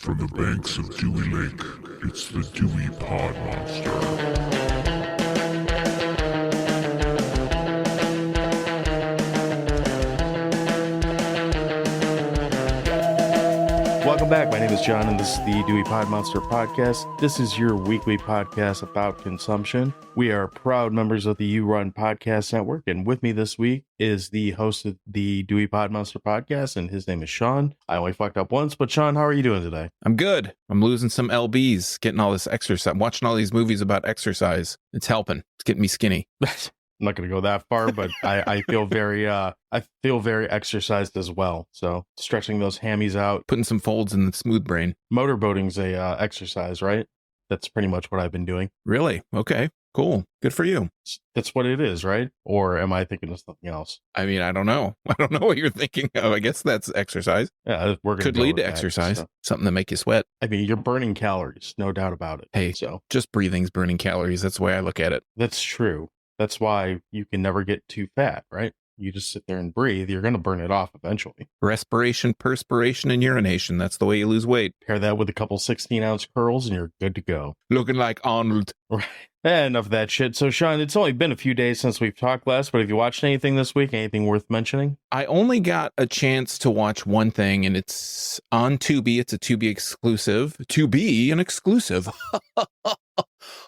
From the banks of Dewey Lake, it's the Dewey Pod Monster. Welcome back. My name is John, and this is the Dewey Pod Monster Podcast. This is your weekly podcast about consumption. We are proud members of the You Run Podcast Network, and with me this week is the host of the Dewey Pod Monster Podcast, and his name is Sean. I only fucked up once, but Sean, how are you doing today? I'm good. I'm losing some LBs, getting all this exercise. I'm watching all these movies about exercise. It's helping. It's getting me skinny. I'm not going to go that far, but I feel very exercised as well. So stretching those hammies out, Putting some folds in the smooth brain. motorboating's a exercise, right? That's pretty much what I've been doing. Really? Okay. Cool. Good for you. That's what it is, right? Or am I thinking of something else? I mean, I don't know. I don't know what you're thinking of. I guess that's exercise. Yeah, we're gonna Could go lead with to that, exercise. so. Something to make you sweat. I mean, you're burning calories, no doubt about it. Hey. So Just breathing's burning calories. That's the way I look at it. that's true. That's why you can never get too fat, right? You just sit there and breathe. You're going to burn it off eventually. Respiration, perspiration, and urination. That's the way you lose weight. Pair that with a couple 16-ounce curls and you're good to go. Looking like Arnold. Right. Enough of that shit. So, Sean, it's only been a few days since we've talked last, but have you watched anything this week? Anything worth mentioning? I only got a chance to watch one thing, and it's on Tubi. It's a Tubi exclusive. To be an exclusive.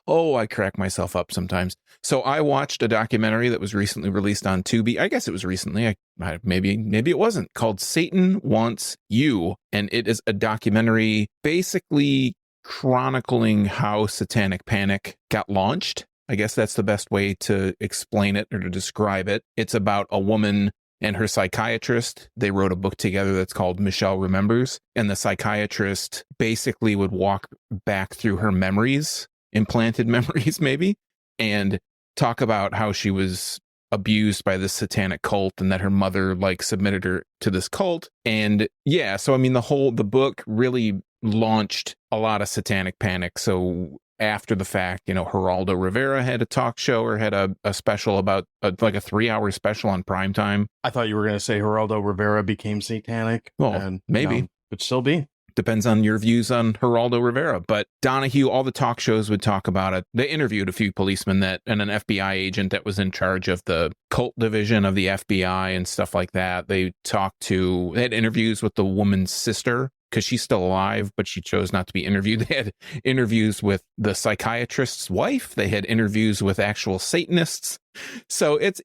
Oh, I crack myself up sometimes. So I watched a documentary that was recently released on Tubi. I guess it was recently. Maybe it wasn't. Called Satan Wants You, and it is a documentary basically chronicling how Satanic Panic got launched. I guess that's the best way to explain it or to describe it. It's about a woman and her psychiatrist. They wrote a book together that's called Michelle Remembers, and the psychiatrist basically would walk back through her memories, implanted memories maybe, and talk about how she was abused by this satanic cult and that her mother submitted her to this cult. And yeah, so I mean the book really launched a lot of Satanic Panic. So after the fact, Geraldo Rivera had a talk show or had a special about a 3-hour special on primetime. I thought you were going to say Geraldo Rivera became satanic. Well, and, maybe. Could still be. Depends on your views on Geraldo Rivera. But Donahue, all the talk shows would talk about it. They interviewed a few policemen and an FBI agent that was in charge of the cult division of the FBI and stuff like that. They had interviews with the woman's sister, because she's still alive, but she chose not to be interviewed. They had interviews with the psychiatrist's wife. They had interviews with actual Satanists. So it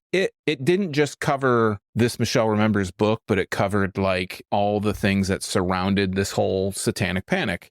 didn't just cover this Michelle Remembers book, but it covered all the things that surrounded this whole Satanic Panic.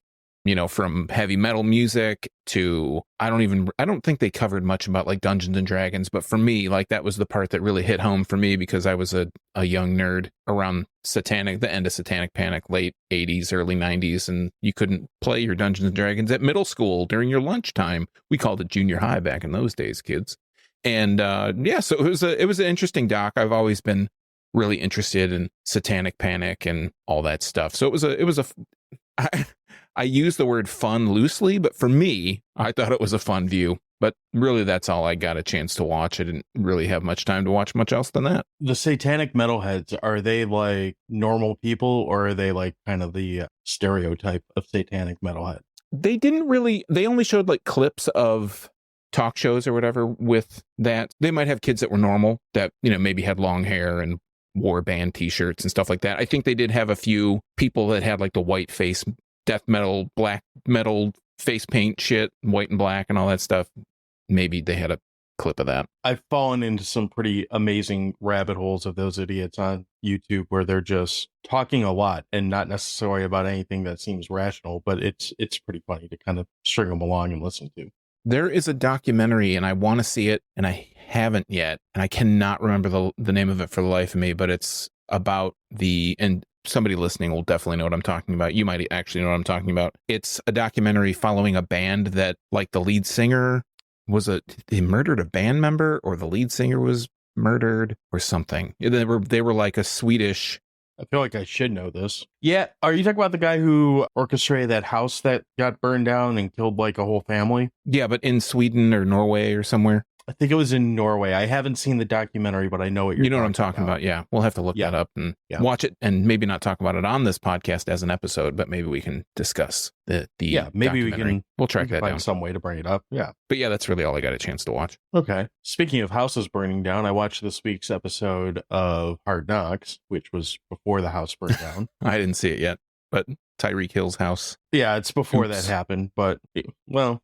From heavy metal music to, I don't think they covered much about Dungeons and Dragons, but for me, that was the part that really hit home for me because I was a young nerd around the end of Satanic Panic, late 80s, early 90s, and you couldn't play your Dungeons and Dragons at middle school during your lunchtime. We called it junior high back in those days, kids. And so it was an interesting doc. I've always been really interested in Satanic Panic and all that stuff. So I use the word fun loosely, but for me, I thought it was a fun view. But really, that's all I got a chance to watch. I didn't really have much time to watch much else than that. The satanic metalheads, are they normal people, or are they kind of the stereotype of satanic metalhead? They only showed clips of talk shows or whatever with that. They might have kids that were normal that, maybe had long hair and wore band t-shirts and stuff like that. I think they did have a few people that had the white face, death metal, black metal face paint shit, white and black and all that stuff. Maybe they had a clip of that. I've fallen into some pretty amazing rabbit holes of those idiots on YouTube where they're just talking a lot and not necessarily about anything that seems rational, but it's pretty funny to kind of string them along and listen to. There is a documentary and I want to see it and I haven't yet, and I cannot remember the name of it for the life of me, but it's about and somebody listening will definitely know what I'm talking about. You might actually know what I'm talking about. It's a documentary following a band that the lead singer they murdered a band member, or the lead singer was murdered or something. They were a Swedish. I feel like I should know this. Yeah. Are you talking about the guy who orchestrated that house that got burned down and killed a whole family? Yeah, but in Sweden or Norway or somewhere. I think it was in Norway. I haven't seen the documentary, but I know what you're You know what I'm talking about. Yeah. We'll have to look that up and watch it, and maybe not talk about it on this podcast as an episode, but maybe we can discuss the maybe we documentary. We'll track that find down. some way to bring it up. Yeah. But yeah, that's really all I got a chance to watch. Okay. Speaking of houses burning down, I watched this week's episode of Hard Knocks, which was before the house burned down. I didn't see it yet, but Tyreek Hill's house. Yeah, it's before Oops. that happened, but well,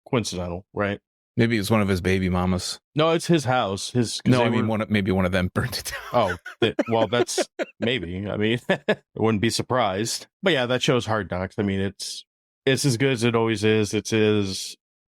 coincidental, right? Maybe it was one of his baby mamas. No, it's his house. No, I mean, maybe one of them burnt it down. Well, that's maybe. I mean, I wouldn't be surprised. But yeah, that show's Hard Knocks. I mean, it's as good as it always is.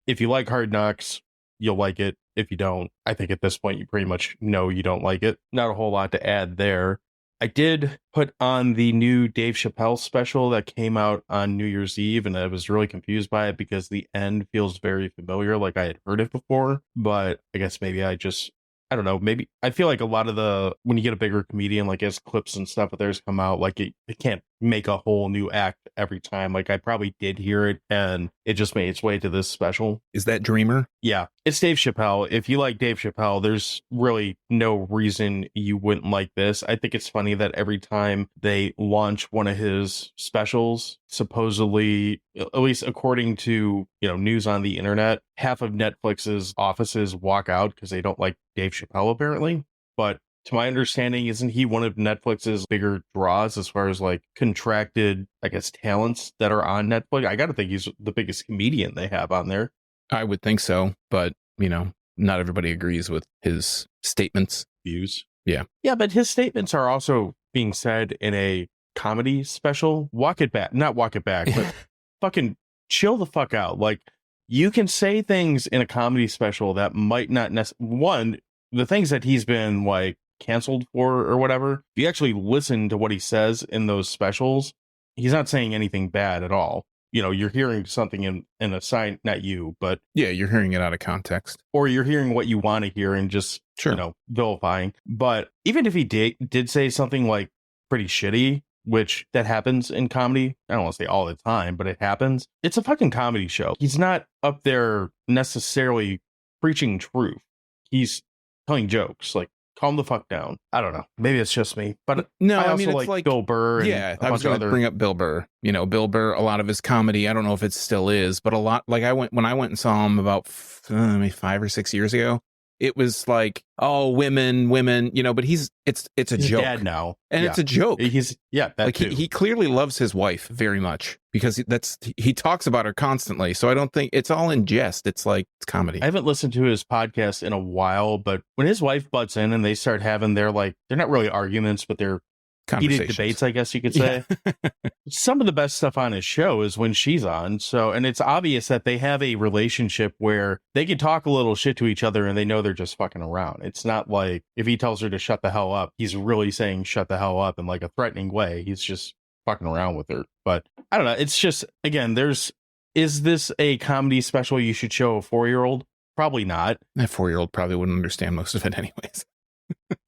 If you like Hard Knocks, you'll like it. If you don't, I think at this point you pretty much know you don't like it. Not a whole lot to add there. I did put on the new Dave Chappelle special that came out on New Year's Eve, and I was really confused by it because the end feels very familiar, like I had heard it before. But I guess maybe I don't know. Maybe I feel like a lot of when you get a bigger comedian, like as clips and stuff of theirs come out, like it can't make a whole new act every time. Like I probably did hear it and it just made its way to this special. Is that Dreamer? Yeah, it's Dave Chappelle. If you like Dave Chappelle, there's really no reason you wouldn't like this. I think it's funny that every time they launch one of his specials, supposedly, at least according to news on the internet, half of Netflix's offices walk out because they don't like Dave Chappelle, apparently. But to my understanding, isn't he one of Netflix's bigger draws as far as like contracted, I guess, talents that are on Netflix? I got to think he's the biggest comedian they have on there. I would think so, but not everybody agrees with his statements. Views. Yeah. Yeah, but his statements are also being said in a comedy special. Not walk it back, but fucking chill the fuck out. Like, you can say things in a comedy special that might not the things that he's been like canceled for or whatever. If you actually listen to what he says in those specials, he's not saying anything bad at all. You're hearing something in a sign, not you, but yeah, you're hearing it out of context, or you're hearing what you want to hear and just vilifying. But even if he did say something like pretty shitty, which that happens in comedy, I don't want to say all the time, but it happens. It's a fucking comedy show. He's not up there necessarily preaching truth. He's telling jokes. Like, calm the fuck down. I don't know. Maybe it's just me, but no, I also mean, it's like Bill Burr. And I was going to bring up Bill Burr. Bill Burr, a lot of his comedy, I don't know if it still is, but a lot, like when I went and saw him about maybe 5 or 6 years ago, it was like, oh, women, but he's a joke. Dad now. And it's a joke. He clearly loves his wife very much because he talks about her constantly. So I don't think it's all in jest. It's like, it's comedy. I haven't listened to his podcast in a while, but when his wife butts in and they start having they're not really arguments, but they're heated debates, I guess you could say. Yeah. Some of the best stuff on his show is when she's on. So, and it's obvious that they have a relationship where they can talk a little shit to each other and they know they're just fucking around. It's not like if he tells her to shut the hell up, he's really saying shut the hell up in like a threatening way. He's just fucking around with her. But I don't know. It's just, again, is this a comedy special you should show a 4-year-old? Probably not. That 4-year-old probably wouldn't understand most of it anyways.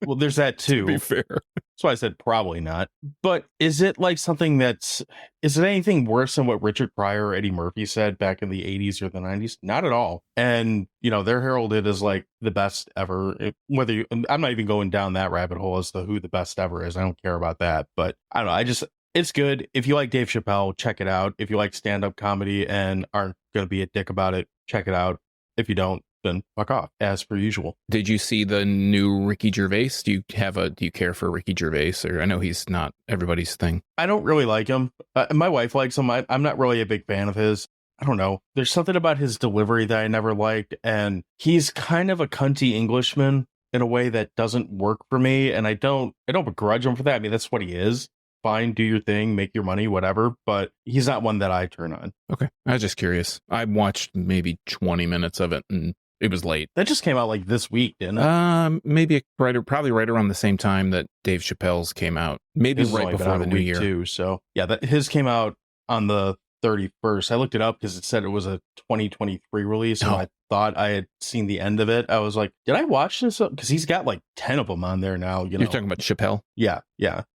Well, there's that too. To be fair. That's why I said probably not. But is it like something is it anything worse than what Richard Pryor or Eddie Murphy said back in the 80s or the 90s? Not at all. And, they're heralded as like the best ever. I'm not even going down that rabbit hole as to who the best ever is. I don't care about that. But I don't know. It's good. If you like Dave Chappelle, check it out. If you like stand-up comedy and aren't going to be a dick about it, check it out. If you don't, then fuck off, as per usual. Did you see the new Ricky Gervais? Do you care for Ricky Gervais? Or I know he's not everybody's thing. I don't really like him. My wife likes him. I'm not really a big fan of his. I don't know. There's something about his delivery that I never liked, and he's kind of a cunty Englishman in a way that doesn't work for me, and I don't begrudge him for that. I mean, that's what he is. Fine, do your thing, make your money, whatever, but he's not one that I turn on. Okay. I was just curious. I watched maybe 20 minutes of it, and it was late. That just came out like this week, didn't it? Maybe probably right around the same time that Dave Chappelle's came out. Maybe right before the new year too. So yeah, his came out on the 31st. I looked it up because it said it was a 2023 release, and I thought I had seen the end of it. I was like, did I watch this? Because he's got like 10 of them on there now. You're talking about Chappelle? Yeah.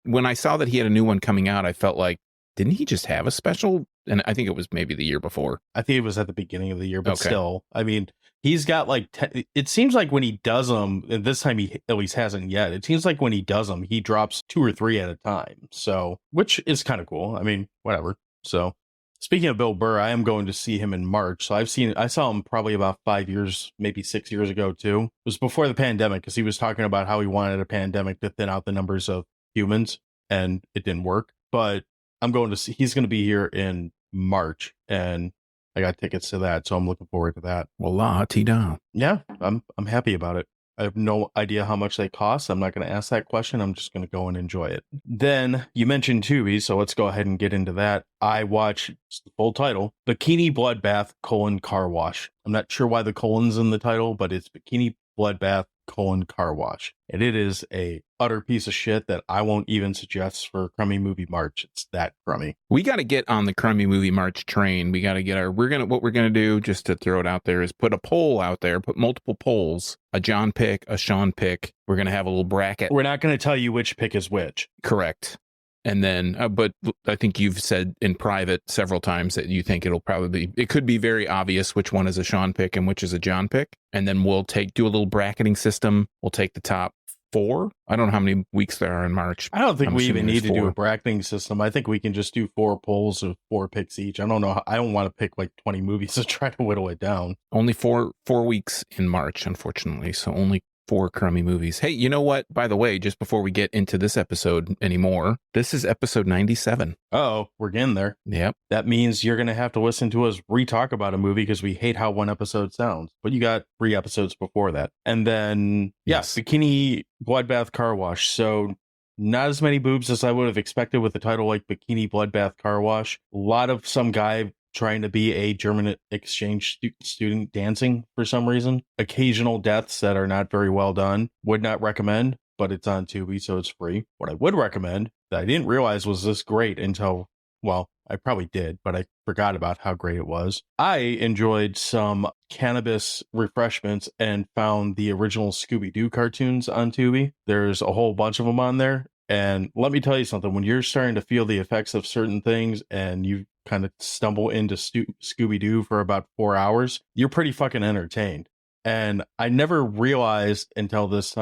When I saw that he had a new one coming out, I felt like, didn't he just have a special? And I think it was maybe the year before. I think it was at the beginning of the year, but Okay. still, I mean, he's got like, it seems like when he does them, and this time he at least hasn't yet, it seems like when he does them, he drops 2 or 3 at a time. So, which is kind of cool. I mean, whatever. So, speaking of Bill Burr, I am going to see him in March. So I saw him probably about 5 years, maybe 6 years ago too. It was before the pandemic because he was talking about how he wanted a pandemic to thin out the numbers of humans, and it didn't work. But I'm going to see, he's going to be here in March, and I got tickets to that, so I'm looking forward to that. Well, la-ti-da. Yeah, I'm happy about it. I have no idea how much they cost. I'm not going to ask that question. I'm just going to go and enjoy it. Then you mentioned Tubi, so let's go ahead and get into that. I watched the full title, Bikini Bloodbath: Car Wash. I'm not sure why the colon's in the title, but it's Bikini Bloodbath: Car Wash. And it is a utter piece of shit that I won't even suggest for Crummy Movie March. It's that crummy. We got to get on the Crummy Movie March train. We got to get what we're going to do, just to throw it out there, is put a poll out there, put multiple polls, a John pick, a Sean pick. We're going to have a little bracket. We're not going to tell you which pick is which. Correct. And then, but I think you've said in private several times that you think it could be very obvious which one is a Sean pick and which is a John pick. And then we'll do a little bracketing system. We'll take the top 4. I don't know how many weeks there are in March. I don't think we even need to do a 4. bracketing system. I think we can just do 4 polls of 4 picks each. I don't know. I don't want to pick like 20 movies to try to whittle it down. Only 4 weeks in March, unfortunately. So only 4 crummy movies. Hey, you know what? By the way, just before we get into this episode anymore, this is episode 97. Oh, we're getting there. Yep. That means you're going to have to listen to us re-talk about a movie because we hate how one episode sounds. But you got 3 episodes before that. And then, Yes. Bikini Bloodbath Car Wash. So not as many boobs as I would have expected with a title like Bikini Bloodbath Car Wash. A lot of some guy trying to be a German exchange student dancing for some reason. Occasional deaths that are not very well done. Would not recommend, but it's on Tubi, so it's free. What I would recommend that I didn't realize was this great until, well, I probably did, but I forgot about how great it was. I enjoyed some cannabis refreshments and found the original Scooby-Doo cartoons on Tubi. There's a whole bunch of them on there. And let me tell you something, when you're starting to feel the effects of certain things and you kind of stumble into Scooby-Doo for about 4 hours, you're pretty fucking entertained. And I never realized until this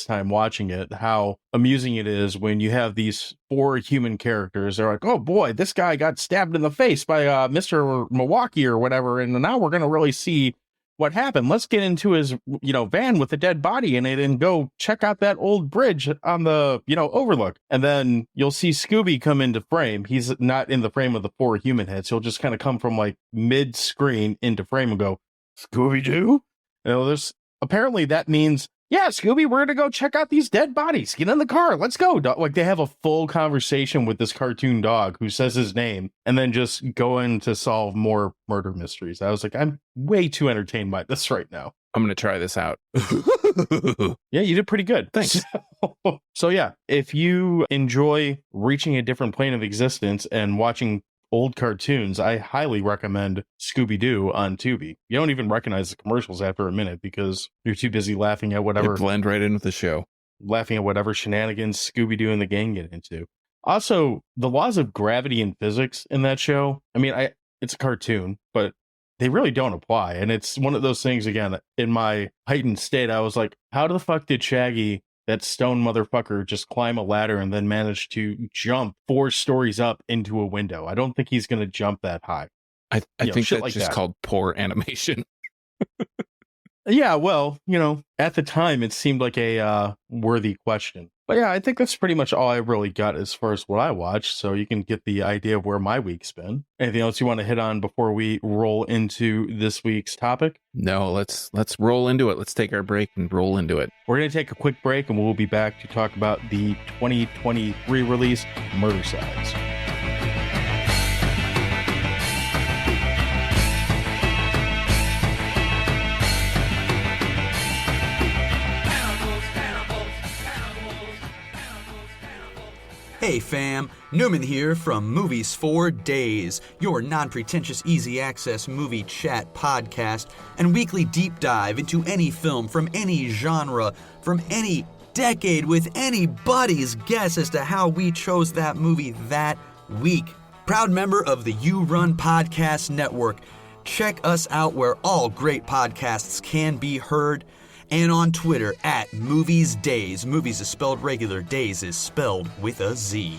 time watching it how amusing it is when you have these 4 human characters. They're like, oh boy, this guy got stabbed in the face by Mr. Milwaukee or whatever, and now we're going to really see what happened. Let's get into his, van with a dead body in it and go check out that old bridge on the, overlook. And then you'll see Scooby come into frame. He's not in the frame of the 4 human heads. He'll just kind of come from like mid screen into frame and go, Scooby-Doo? There's apparently that means, yeah, Scooby, we're going to go check out these dead bodies. Get in the car. Let's go. Like they have a full conversation with this cartoon dog who says his name and then just go in to solve more murder mysteries. I was like, I'm way too entertained by this right now. I'm going to try this out. Yeah, you did pretty good. Thanks. So yeah, if you enjoy reaching a different plane of existence and watching old cartoons, I highly recommend Scooby-Doo on Tubi. You don't even recognize the commercials after a minute because you're too busy laughing at whatever They blend right in with the show. Shenanigans Scooby-Doo and the gang get into. Also, the laws of gravity and physics in that show, I mean, it's a cartoon, but they really don't apply. And it's one of those things, again, in my heightened state, I was like, how the fuck did Shaggy, that stone motherfucker, just climb a ladder and then manage to jump 4 stories up into a window? I don't think he's going to jump that high. I think that's like just that. called poor animation. Yeah, well, at the time it seemed like a worthy question. But yeah, I think that's pretty much all I really got as far as what I watched. So you can get the idea of where my week's been. Anything else you want to hit on before we roll into this week's topic? No, let's roll into it. Let's take our break and roll into it. We're going to take a quick break and we'll be back to talk about the 2023 release, Murdercides. Hey fam, Newman here from Movies for Days, your non-pretentious easy access movie chat podcast and weekly deep dive into any film from any genre, from any decade with anybody's guess as to how we chose that movie that week. proud member of the You Run Podcast Network. Check us out where all great podcasts can be heard, and on Twitter at Movies Days. Movies is spelled regular, Days is spelled with a Z.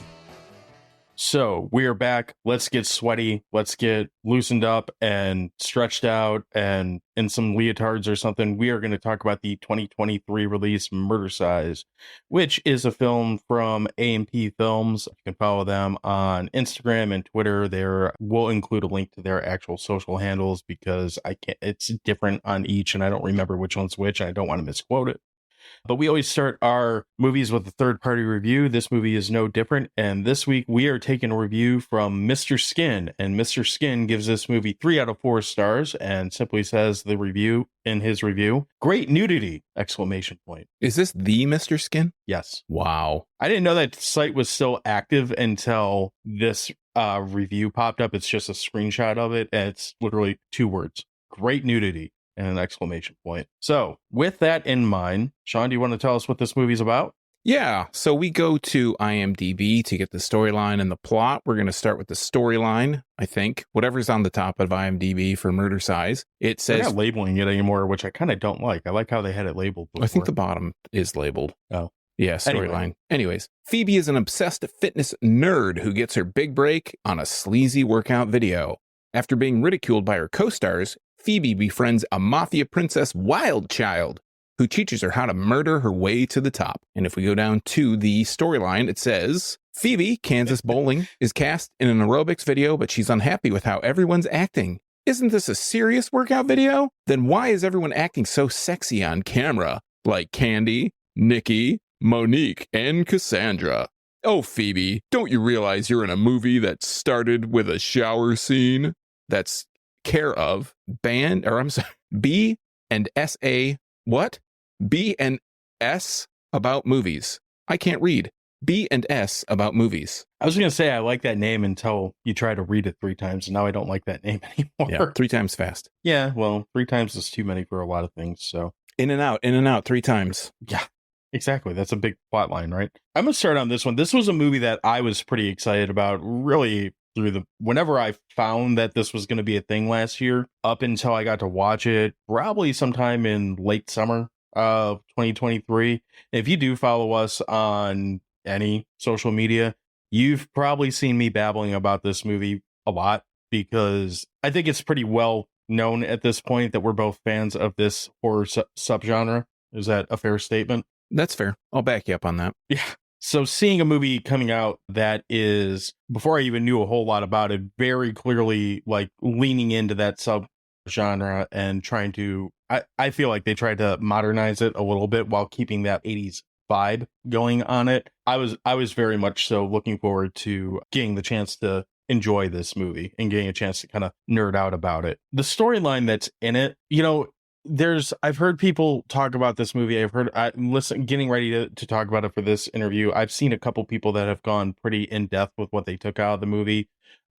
So we are back. Let's get sweaty. Let's get loosened up and stretched out and in some leotards or something. We are going to talk about the 2023 release Murdercise, which is a film from A&P Films. You can follow them on Instagram and Twitter. We'll include a link to their actual social handles because it's different on each and I don't remember which one's which. And I don't want to misquote it. But we always start our movies with a third-party review. This movie is no different. And this week, we are taking a review from Mr. Skin. And Mr. Skin gives this movie 3 out of 4 stars and simply says in his review, great nudity! ! Is this the Mr. Skin? Yes. Wow. I didn't know that site was still active until this review popped up. It's just a screenshot of it. And it's literally 2 words. Great nudity! And an exclamation point. So with that in mind, Sean, do you want to tell us what this movie's about? Yeah, so we go to IMDb to get the storyline and the plot. We're going to start with the storyline, I think. Whatever's on the top of IMDb for Murdercise. It says... They're not labeling it anymore, which I kind of don't like. I like how they had it labeled before. I think the bottom is labeled. Oh. Yeah, storyline. Anyways, Phoebe is an obsessed fitness nerd who gets her big break on a sleazy workout video. After being ridiculed by her co-stars, Phoebe befriends a mafia princess Wildchild, who teaches her how to murder her way to the top. And if we go down to the storyline, it says, Phoebe, Kansas Bowling, is cast in an aerobics video, but she's unhappy with how everyone's acting. Isn't this a serious workout video? Then why is everyone acting so sexy on camera? Like Candy, Nikki, Monique, and Cassandra. Oh, Phoebe, don't you realize you're in a movie that started with a shower scene? That's care of B and S.A. What? B and S about movies. I can't read. B and S about movies. I was going to say I like that name until you try to read it 3 times, and now I don't like that name anymore. Yeah, 3 times fast. Yeah, well, 3 times is too many for a lot of things, so. In and out 3 times. Yeah, exactly. That's a big plot line, right? I'm going to start on this one. This was a movie that I was pretty excited about, really, whenever I found that this was going to be a thing last year, up until I got to watch it, probably sometime in late summer of 2023. If you do follow us on any social media, you've probably seen me babbling about this movie a lot because I think it's pretty well known at this point that we're both fans of this horror subgenre. Is that a fair statement? That's fair. I'll back you up on that. Yeah. So seeing a movie coming out that is, before I even knew a whole lot about it, very clearly like leaning into that subgenre and trying to, I feel like they tried to modernize it a little bit while keeping that 80s vibe going on it. I was very much so looking forward to getting the chance to enjoy this movie and getting a chance to kind of nerd out about it. The storyline that's in it, I've heard people talk about this movie. Getting ready to talk about it for this interview. I've seen a couple people that have gone pretty in depth with what they took out of the movie,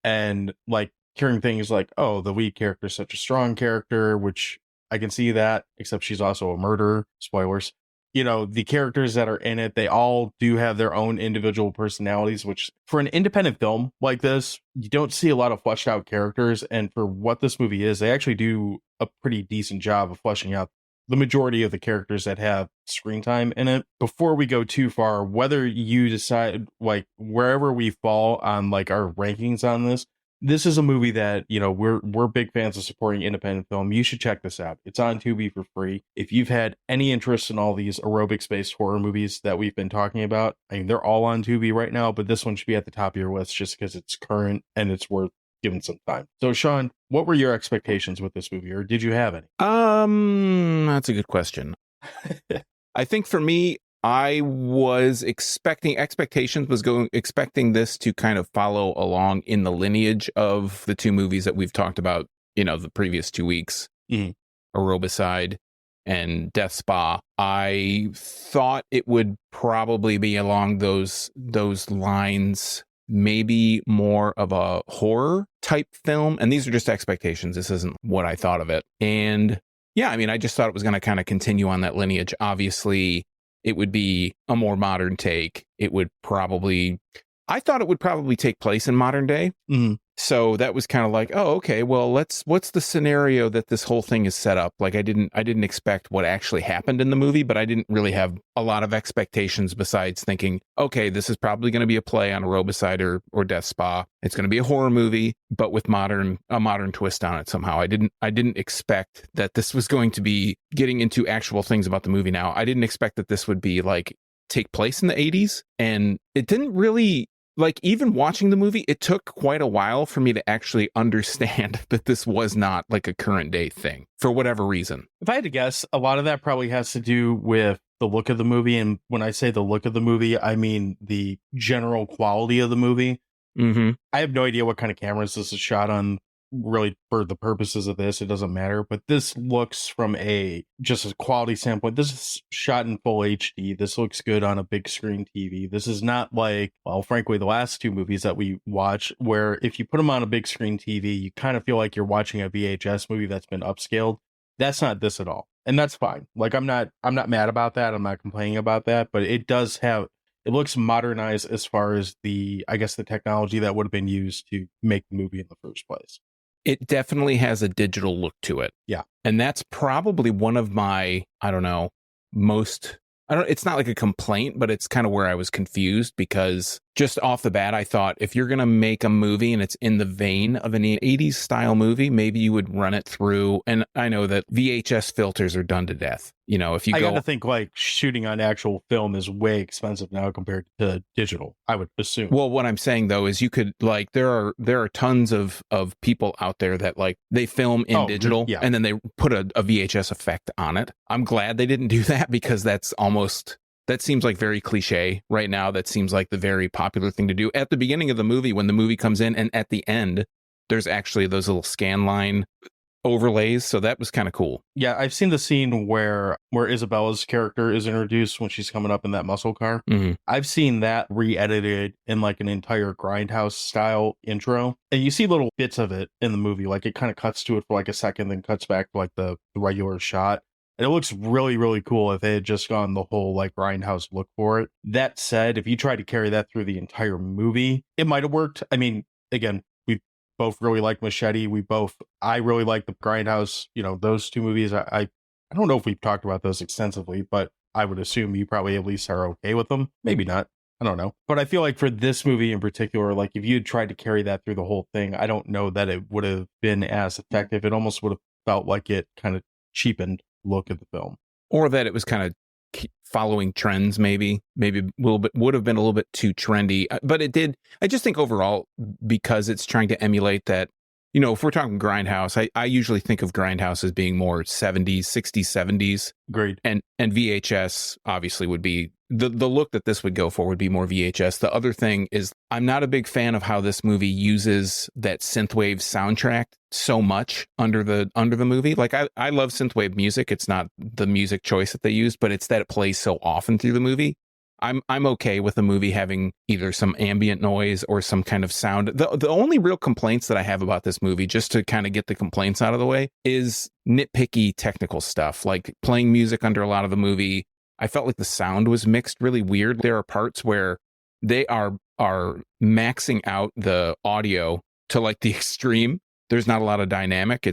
and like hearing things like, "Oh, the lead character is such a strong character," which I can see that. Except she's also a murderer. Spoilers. The characters that are in it, they all do have their own individual personalities, which for an independent film like this, you don't see a lot of fleshed out characters. And for what this movie is, they actually do a pretty decent job of fleshing out the majority of the characters that have screen time in it. Before we go too far, whether you decide, like, wherever we fall on like our rankings on this is a movie that, we're big fans of supporting independent film. You should check this out. It's on Tubi for free. If you've had any interest in all these aerobics-based horror movies that we've been talking about, I mean, they're all on Tubi right now, but this one should be at the top of your list just because it's current and it's worth giving some time. So, Sean, what were your expectations with this movie, or did you have any? That's a good question. I think for me, I was expecting this to kind of follow along in the lineage of the 2 movies that we've talked about, the previous 2 weeks, Aerobicide and Death Spa. I thought it would probably be along those lines, maybe more of a horror type film. And these are just expectations. This isn't what I thought of it. And yeah, I mean, I just thought it was going to kind of continue on that lineage. Obviously, it would be a more modern take. It would probably I thought it would probably take place in modern day. Mhm. So that was kind of like, oh, okay, well, what's the scenario that this whole thing is set up? Like I didn't expect what actually happened in the movie, but I didn't really have a lot of expectations besides thinking, okay, this is probably going to be a play on Aerobicide or Death Spa. It's going to be a horror movie, but with a modern twist on it somehow. I didn't expect that this was going to be getting into actual things about the movie now. I didn't expect that this would be like take place in the 80s, and it didn't really. Like, even watching the movie, it took quite a while for me to actually understand that this was not like a current day thing for whatever reason. If I had to guess, a lot of that probably has to do with the look of the movie. And when I say the look of the movie, I mean the general quality of the movie. Mm-hmm. I have no idea what kind of cameras this is shot on. Really, for the purposes of this, it doesn't matter. But this looks from just a quality standpoint. This is shot in full HD. This looks good on a big screen TV. This is not like, well, frankly, the last two movies that we watch, where if you put them on a big screen TV, you kind of feel like you're watching a VHS movie that's been upscaled. That's not this at all, and that's fine. Like I'm not mad about that. I'm not complaining about that. But it does have. It looks modernized as far as the technology that would have been used to make the movie in the first place. It definitely has a digital look to it. Yeah. And that's probably one of my, it's not like a complaint, but it's kind of where I was confused, because just off the bat, I thought if you're going to make a movie and it's in the vein of an 80s style movie, maybe you would run it through. And I know that VHS filters are done to death. You know, if you I gotta think like shooting on actual film is way expensive now compared to digital, I would assume. Well, what I'm saying though is you could like there are tons of people out there that like they film in digital and then they put a VHS effect on it. I'm glad they didn't do that, because that seems like very cliche right now. That seems like the very popular thing to do at the beginning of the movie when the movie comes in, and at the end there's actually those little scan line overlays, so that was kind of cool. Yeah, I've seen the scene where Isabella's character is introduced when she's coming up in that muscle car. Mm-hmm. I've seen that re-edited in like an entire Grindhouse style intro, and you see little bits of it in the movie. Like it kind of cuts to it for like a second, then cuts back to like the regular shot. And it looks really, really cool if they had just gone the whole like Grindhouse look for it. That said, if you tried to carry that through the entire movie, it might have worked. I mean, again, we both really like Machete. I really like the Grindhouse, those two movies. I don't know if we've talked about those extensively, but I would assume you probably at least are okay with them. Maybe not. I don't know. But I feel like for this movie in particular, like if you had tried to carry that through the whole thing, I don't know that it would have been as effective. It almost would have felt like it kind of cheapened look at the film, or that it was kind of following trends. Maybe a little bit would have been a little bit too trendy, but it did. I just think overall, because it's trying to emulate that, if we're talking Grindhouse, I usually think of Grindhouse as being more 70s, 60s, 70s. Great. And VHS obviously would be the look that this would go for would be more VHS. The other thing is I'm not a big fan of how this movie uses that synthwave soundtrack so much under the movie. Like I love synthwave music. It's not the music choice that they use, but it's that it plays so often through the movie. I'm okay with the movie having either some ambient noise or some kind of sound. The only real complaints that I have about this movie, just to kind of get the complaints out of the way, is nitpicky technical stuff, like playing music under a lot of the movie. I felt like the sound was mixed really weird. There are parts where they are maxing out the audio to like the extreme. There's not a lot of dynamic.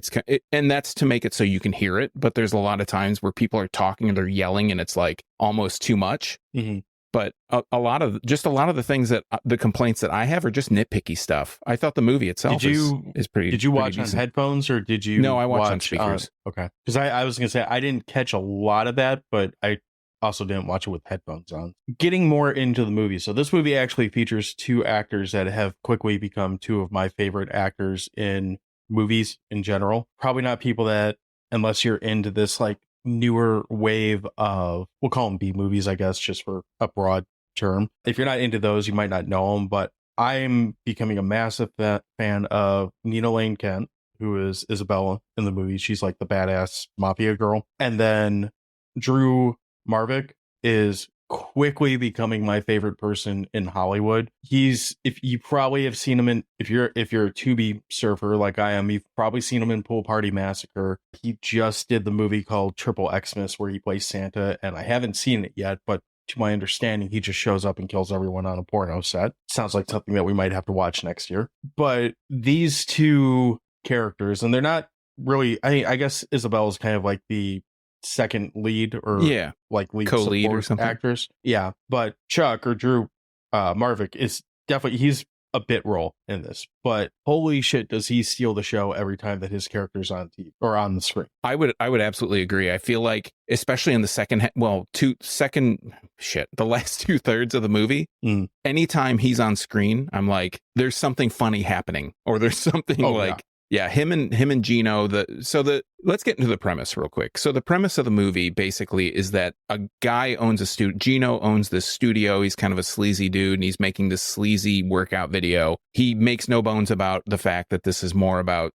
And that's to make it so you can hear it. But there's a lot of times where people are talking and they're yelling and it's like almost too much. Mm-hmm. But a lot of the things that the complaints that I have are just nitpicky stuff. I thought the movie itself is pretty. Did you watch decent. On headphones or did you? No, I watched on speakers. Okay, because I was gonna say I didn't catch a lot of that, but I also didn't watch it with headphones on. Getting more into the movie, so this movie actually features two actors that have quickly become two of my favorite actors in movies in general. Probably not people that, unless you're into this like newer wave of, we'll call them B movies, I guess, just for a broad term. If you're not into those, you might not know them, but I'm becoming a massive fan of Nina Lane Kent, who is Isabella in the movie. She's like the badass mafia girl. And then Drew Marvick is quickly becoming my favorite person in Hollywood. If you probably have seen him in, if you're a Tubi surfer like I am, you've probably seen him in Pool Party Massacre. He just did the movie called Triple Xmas where he plays Santa, and I haven't seen it yet, but to my understanding, he just shows up and kills everyone on a porno set. Sounds like something that we might have to watch next year. But these two characters, and they're not really, I guess Isabel is kind of like the second lead or like lead co-lead support or something. actors. Yeah. But Chuck or Drew Marvick is definitely, he's a bit role in this, but holy shit, does he steal the show every time that his character's on TV or on the screen. I would absolutely agree. I feel like, especially in the the last 2/3 of the movie, anytime he's on screen, I'm like, there's something funny happening, or there's something him and Gino. Let's get into the premise real quick. So the premise of the movie basically is that a guy owns a studio. Gino owns this studio. He's kind of a sleazy dude, and he's making this sleazy workout video. He makes no bones about the fact that this is more about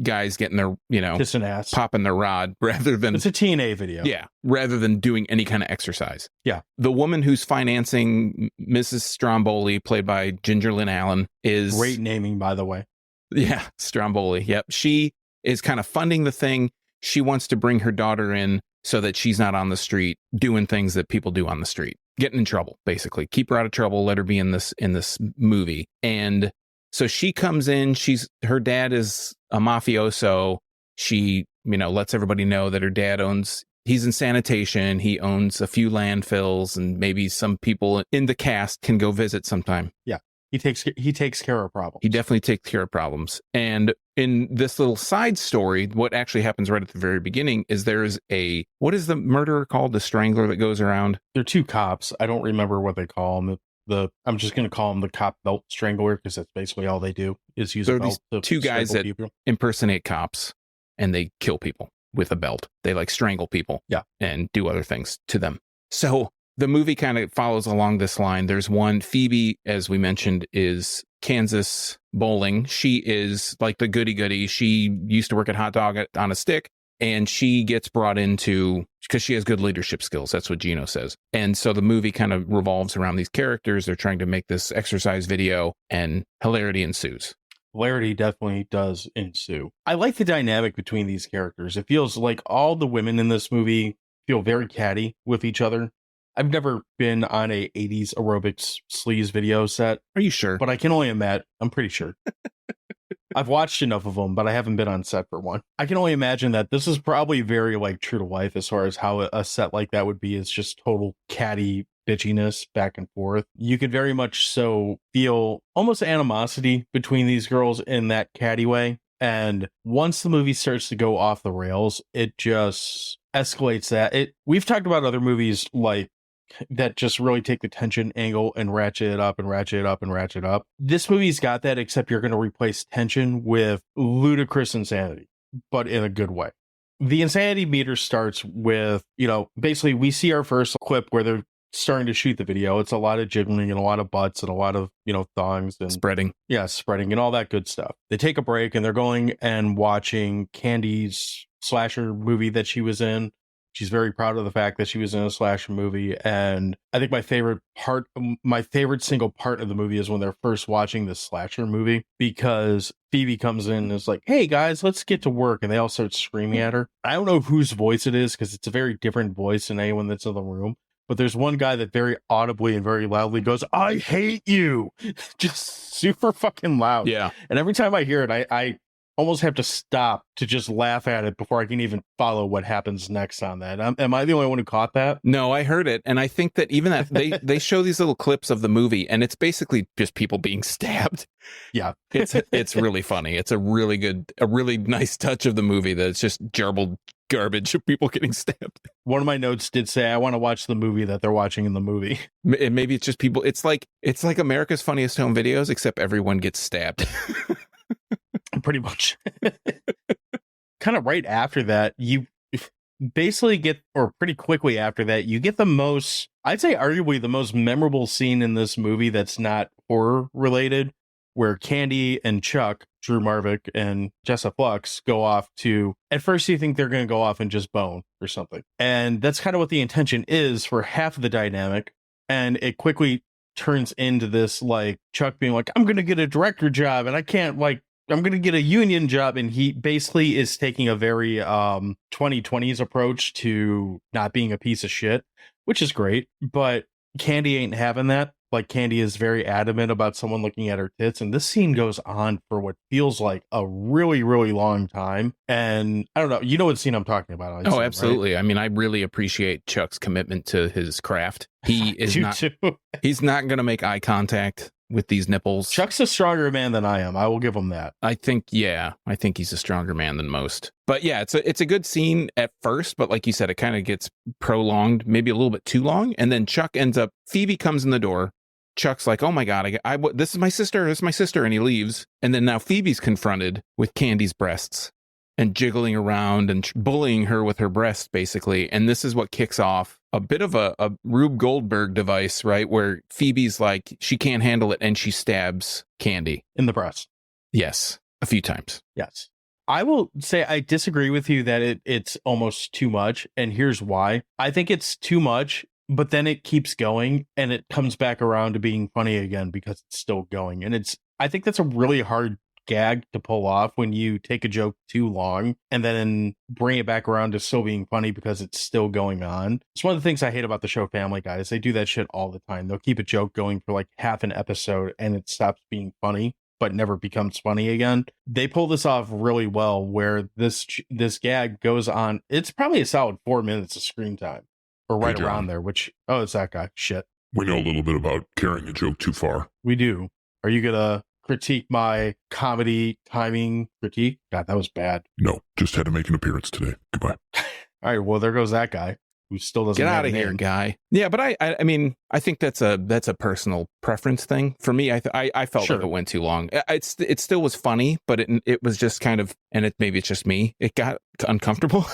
guys getting their, kissing ass, popping their rod, rather than it's a TNA video. Yeah, rather than doing any kind of exercise. Yeah. The woman who's financing Mrs. Stromboli, played by Ginger Lynn Allen, is great naming, by the way. Yeah, Stromboli. Yep. She is kind of funding the thing. She wants to bring her daughter in so that she's not on the street doing things that people do on the street, getting in trouble, basically. Keep her out of trouble. Let her be in this movie. And so she comes in. Her dad is a mafioso. She, lets everybody know that her dad he's in sanitation. He owns a few landfills, and maybe some people in the cast can go visit sometime. Yeah. He takes care of problems. He definitely takes care of problems. And in this little side story, what actually happens right at the very beginning is there's what is the murderer called? The strangler that goes around? They're two cops. I don't remember what they call them. I'm just going to call them the cop belt strangler, because that's basically all they do is use a belt. These two guys that impersonate cops, and they kill people with a belt. They strangle people. Yeah. And do other things to them. So the movie kind of follows along this line. There's one, Phoebe, as we mentioned, is Kansas Bowling. She is like the goody-goody. She used to work at Hot Dog on a Stick, and she gets brought into, because she has good leadership skills. That's what Gino says. And so the movie kind of revolves around these characters. They're trying to make this exercise video, and hilarity ensues. Hilarity definitely does ensue. I like the dynamic between these characters. It feels like all the women in this movie feel very catty with each other. I've never been on a 80s aerobics sleaze video set. Are you sure? But I can only imagine. I'm pretty sure. I've watched enough of them, but I haven't been on set for one. I can only imagine that this is probably very true to life as far as how a set like that would be. It's just total catty bitchiness back and forth. You could very much so feel almost animosity between these girls in that catty way. And once the movie starts to go off the rails, it just escalates that. We've talked about other movies that just really take the tension angle and ratchet it up and ratchet it up and ratchet up. This movie's got that, except you're going to replace tension with ludicrous insanity, but in a good way. The insanity meter starts with, basically we see our first clip where they're starting to shoot the video. It's a lot of jiggling and a lot of butts and a lot of, thongs and spreading. Yeah, spreading and all that good stuff. They take a break and they're going and watching Candy's slasher movie that she was in. She's very proud of the fact that she was in a slasher movie. And I think my favorite single part of the movie is when they're first watching this slasher movie, because Phoebe comes in and is like, hey guys, let's get to work. And they all start screaming at her. I don't know whose voice it is, because it's a very different voice than anyone that's in the room. But there's one guy that very audibly and very loudly goes, I hate you. Just super fucking loud. Yeah. And every time I hear it, I almost have to stop to just laugh at it before I can even follow what happens next on that. Am I the only one who caught that? No, I heard it. And I think that even that they show these little clips of the movie, and it's basically just people being stabbed. Yeah. It's really funny. It's a really nice touch of the movie that it's just jarbled garbage of people getting stabbed. One of my notes did say, I want to watch the movie that they're watching in the movie. And maybe it's just people. It's like America's Funniest Home Videos, except everyone gets stabbed. Pretty much. Kind of right after that, you basically get, or pretty quickly after that, you get the most, I'd say arguably the most memorable scene in this movie that's not horror related, where Candy and Chuck, Drew Marvick and Jessa Flux go off to, at first you think they're going to go off and just bone or something. And that's kind of what the intention is for half of the dynamic. And it quickly turns into this, Chuck being like, I'm going to get a director job and I can't I'm going to get a union job. And he basically is taking a very 2020s approach to not being a piece of shit, which is great. But Candy ain't having that. Like, Candy is very adamant about someone looking at her tits, and this scene goes on for what feels like a really, really long time. And I don't know, you know what scene I'm talking about? I assume, right? Absolutely. I mean, I really appreciate Chuck's commitment to his craft. He is You not. too. He's not going to make eye contact with these nipples. Chuck's a stronger man than I am. I will give him that. I think he's a stronger man than most. But yeah, it's a good scene at first, but like you said, it kind of gets prolonged, maybe a little bit too long, and then Chuck ends up. Phoebe comes in the door. Chuck's like, "Oh my god, this is my sister. This is my sister," and he leaves. And then now Phoebe's confronted with Candy's breasts and jiggling around and bullying her with her breasts, basically. And this is what kicks off a bit of a Rube Goldberg device, right? Where Phoebe's like, she can't handle it, and she stabs Candy In the breast. Yes, a few times. Yes. I will say I disagree with you that it's almost too much. And here's why. I think it's too much, but then it keeps going and it comes back around to being funny again because it's still going. And I think that's a really hard gag to pull off when you take a joke too long and then bring it back around to still being funny because it's still going on. It's one of the things I hate about the show Family Guy is they do that shit all the time. They'll keep a joke going for like half an episode and it stops being funny but never becomes funny again. They pull this off really well where this gag goes on. It's probably a solid 4 minutes of screen time or right Hey, John. around there, which, oh, it's that guy. Shit. We know a little bit about carrying a joke too far. We do. Are you going to critique my comedy timing critique? God, that was bad. No, just had to make an appearance today. Goodbye. All right, well, there goes that guy who still doesn't Get have out a of here, name. guy. Yeah, but I mean, I think that's a personal preference thing for me. I felt Sure. like it went too long. It still was funny, but it was just kind of, and maybe it's just me. It got uncomfortable.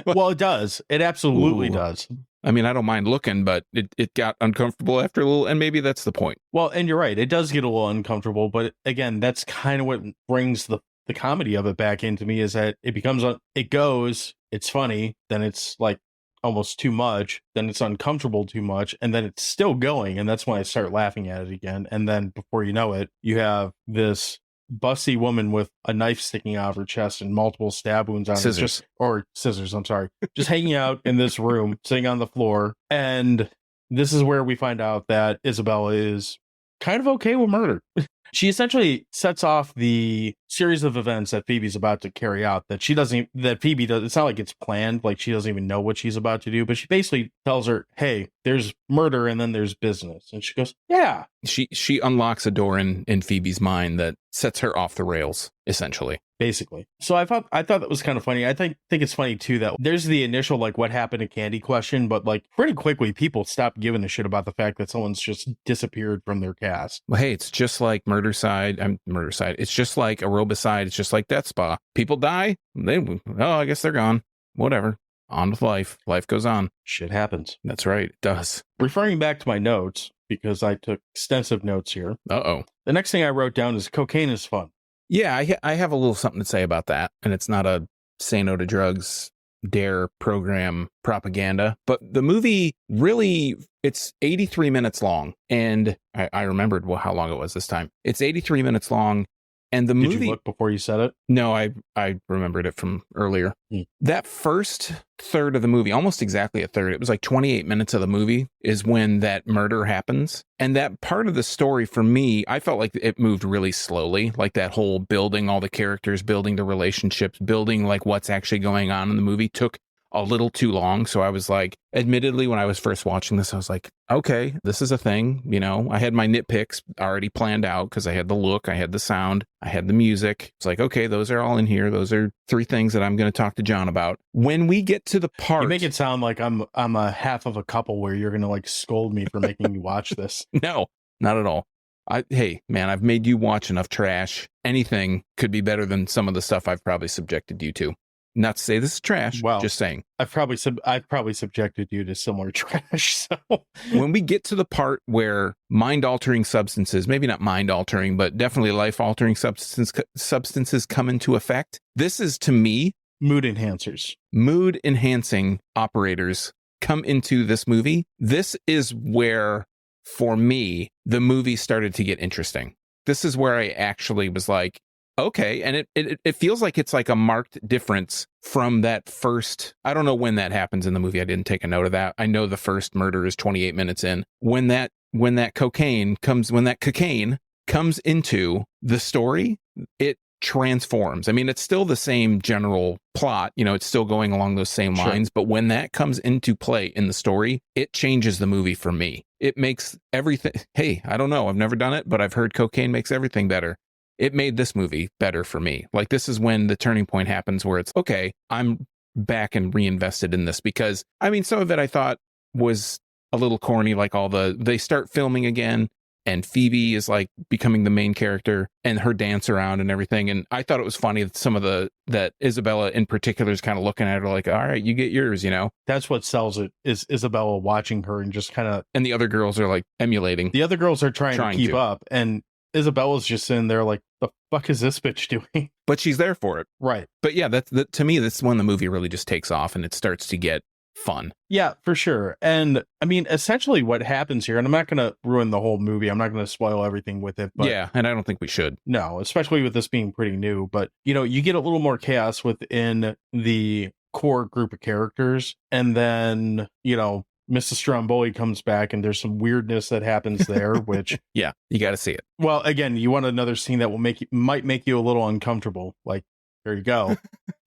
Well, it does. It absolutely Ooh. does. I mean, I don't mind looking, but it got uncomfortable after a little, and maybe that's the point. Well, and you're right. It does get a little uncomfortable, but again, that's kind of what brings the comedy of it back into me is that it becomes, it goes, it's funny, then it's like almost too much, then it's uncomfortable too much, and then it's still going. And that's when I start laughing at it again. And then before you know it, you have this busty woman with a knife sticking out of her chest and multiple stab wounds on her. Scissors. Or scissors, I'm sorry. Just hanging out in this room, sitting on the floor. And this is where we find out that Isabella is kind of okay with murder. She essentially sets off the series of events that Phoebe's about to carry out that Phoebe does. It's not like it's planned, like she doesn't even know what she's about to do, but she basically tells her, hey, there's murder and then there's business. And she goes, yeah. She unlocks a door in Phoebe's mind that sets her off the rails, essentially. Basically. So I thought that was kind of funny. I think it's funny too that there's the initial like what happened to Candy question, but like pretty quickly people stopped giving a shit about the fact that someone's just disappeared from their cast. Well, hey, it's just like Murdercide. It's just like Aerobicide. It's just like Death Spa. People die. I guess they're gone. Whatever. On with life. Life goes on. Shit happens. That's right. It does. Referring back to my notes, because I took extensive notes here. Uh-oh. The next thing I wrote down is cocaine is fun. Yeah, I have a little something to say about that. And it's not a say no to drugs dare program propaganda, but the movie really, it's 83 minutes long. And I remembered how long it was this time. It's 83 minutes long. And the Did movie, you look before you said it? no, I remembered it from earlier. Hmm. That first third of the movie, almost exactly a third, it was like 28 minutes of the movie is when that murder happens. And that part of the story for me, I felt like it moved really slowly, like that whole building all the characters, building the relationships, building like what's actually going on in the movie took a little too long. So I was like, admittedly, when I was first watching this, I was like, okay, this is a thing. You know, I had my nitpicks already planned out because I had the look, I had the sound, I had the music. It's like, okay, those are all in here. Those are 3 things that I'm going to talk to John about. When we get to the part, You make it sound like I'm a half of a couple where you're gonna like scold me for making me watch this. no, not at all. Hey, man, I've made you watch enough trash. Anything could be better than some of the stuff I've probably subjected you to. Not to say this is trash, Well, just saying. I've probably subjected you to similar trash. So When we get to the part where mind-altering substances, maybe not mind-altering, but definitely life-altering substances come into effect, this is, to me, mood enhancers. mood-enhancing operators come into this movie. This is where, for me, the movie started to get interesting. This is where I actually was like, okay. And it feels like it's like a marked difference from that first. I don't know when that happens in the movie. I didn't take a note of that. I know the first murder is 28 minutes in. When that cocaine comes into the story, it transforms. I mean, it's still the same general plot, it's still going along those same lines, but when that comes into play in the story, it changes the movie for me. It makes everything, hey, I don't know, I've never done it, but I've heard cocaine makes everything better. It made this movie better for me. Like, this is when the turning point happens where it's, okay, I'm back and reinvested in this, because I mean, some of it I thought was a little corny, like they start filming again, and Phoebe is like becoming the main character and her dance around and everything. And I thought it was funny that that Isabella in particular is kind of looking at her like, all right, you get yours, That's what sells it, is Isabella watching her and just kind of. And the other girls are like emulating. The other girls are trying to keep up. And Isabella's just sitting there like, the fuck is this bitch doing? But she's there for it. Right. But yeah, to me, that's when the movie really just takes off and it starts to get fun. Yeah, for sure. And I mean, essentially what happens here, and I'm not going to ruin the whole movie, I'm not going to spoil everything with it, but yeah, and I don't think we should. No, especially with this being pretty new, but you get a little more chaos within the core group of characters, and then Mrs. Stromboli comes back and there's some weirdness that happens there, which yeah, you got to see it. Well, again, you want another scene that might make you a little uncomfortable, like, there you go.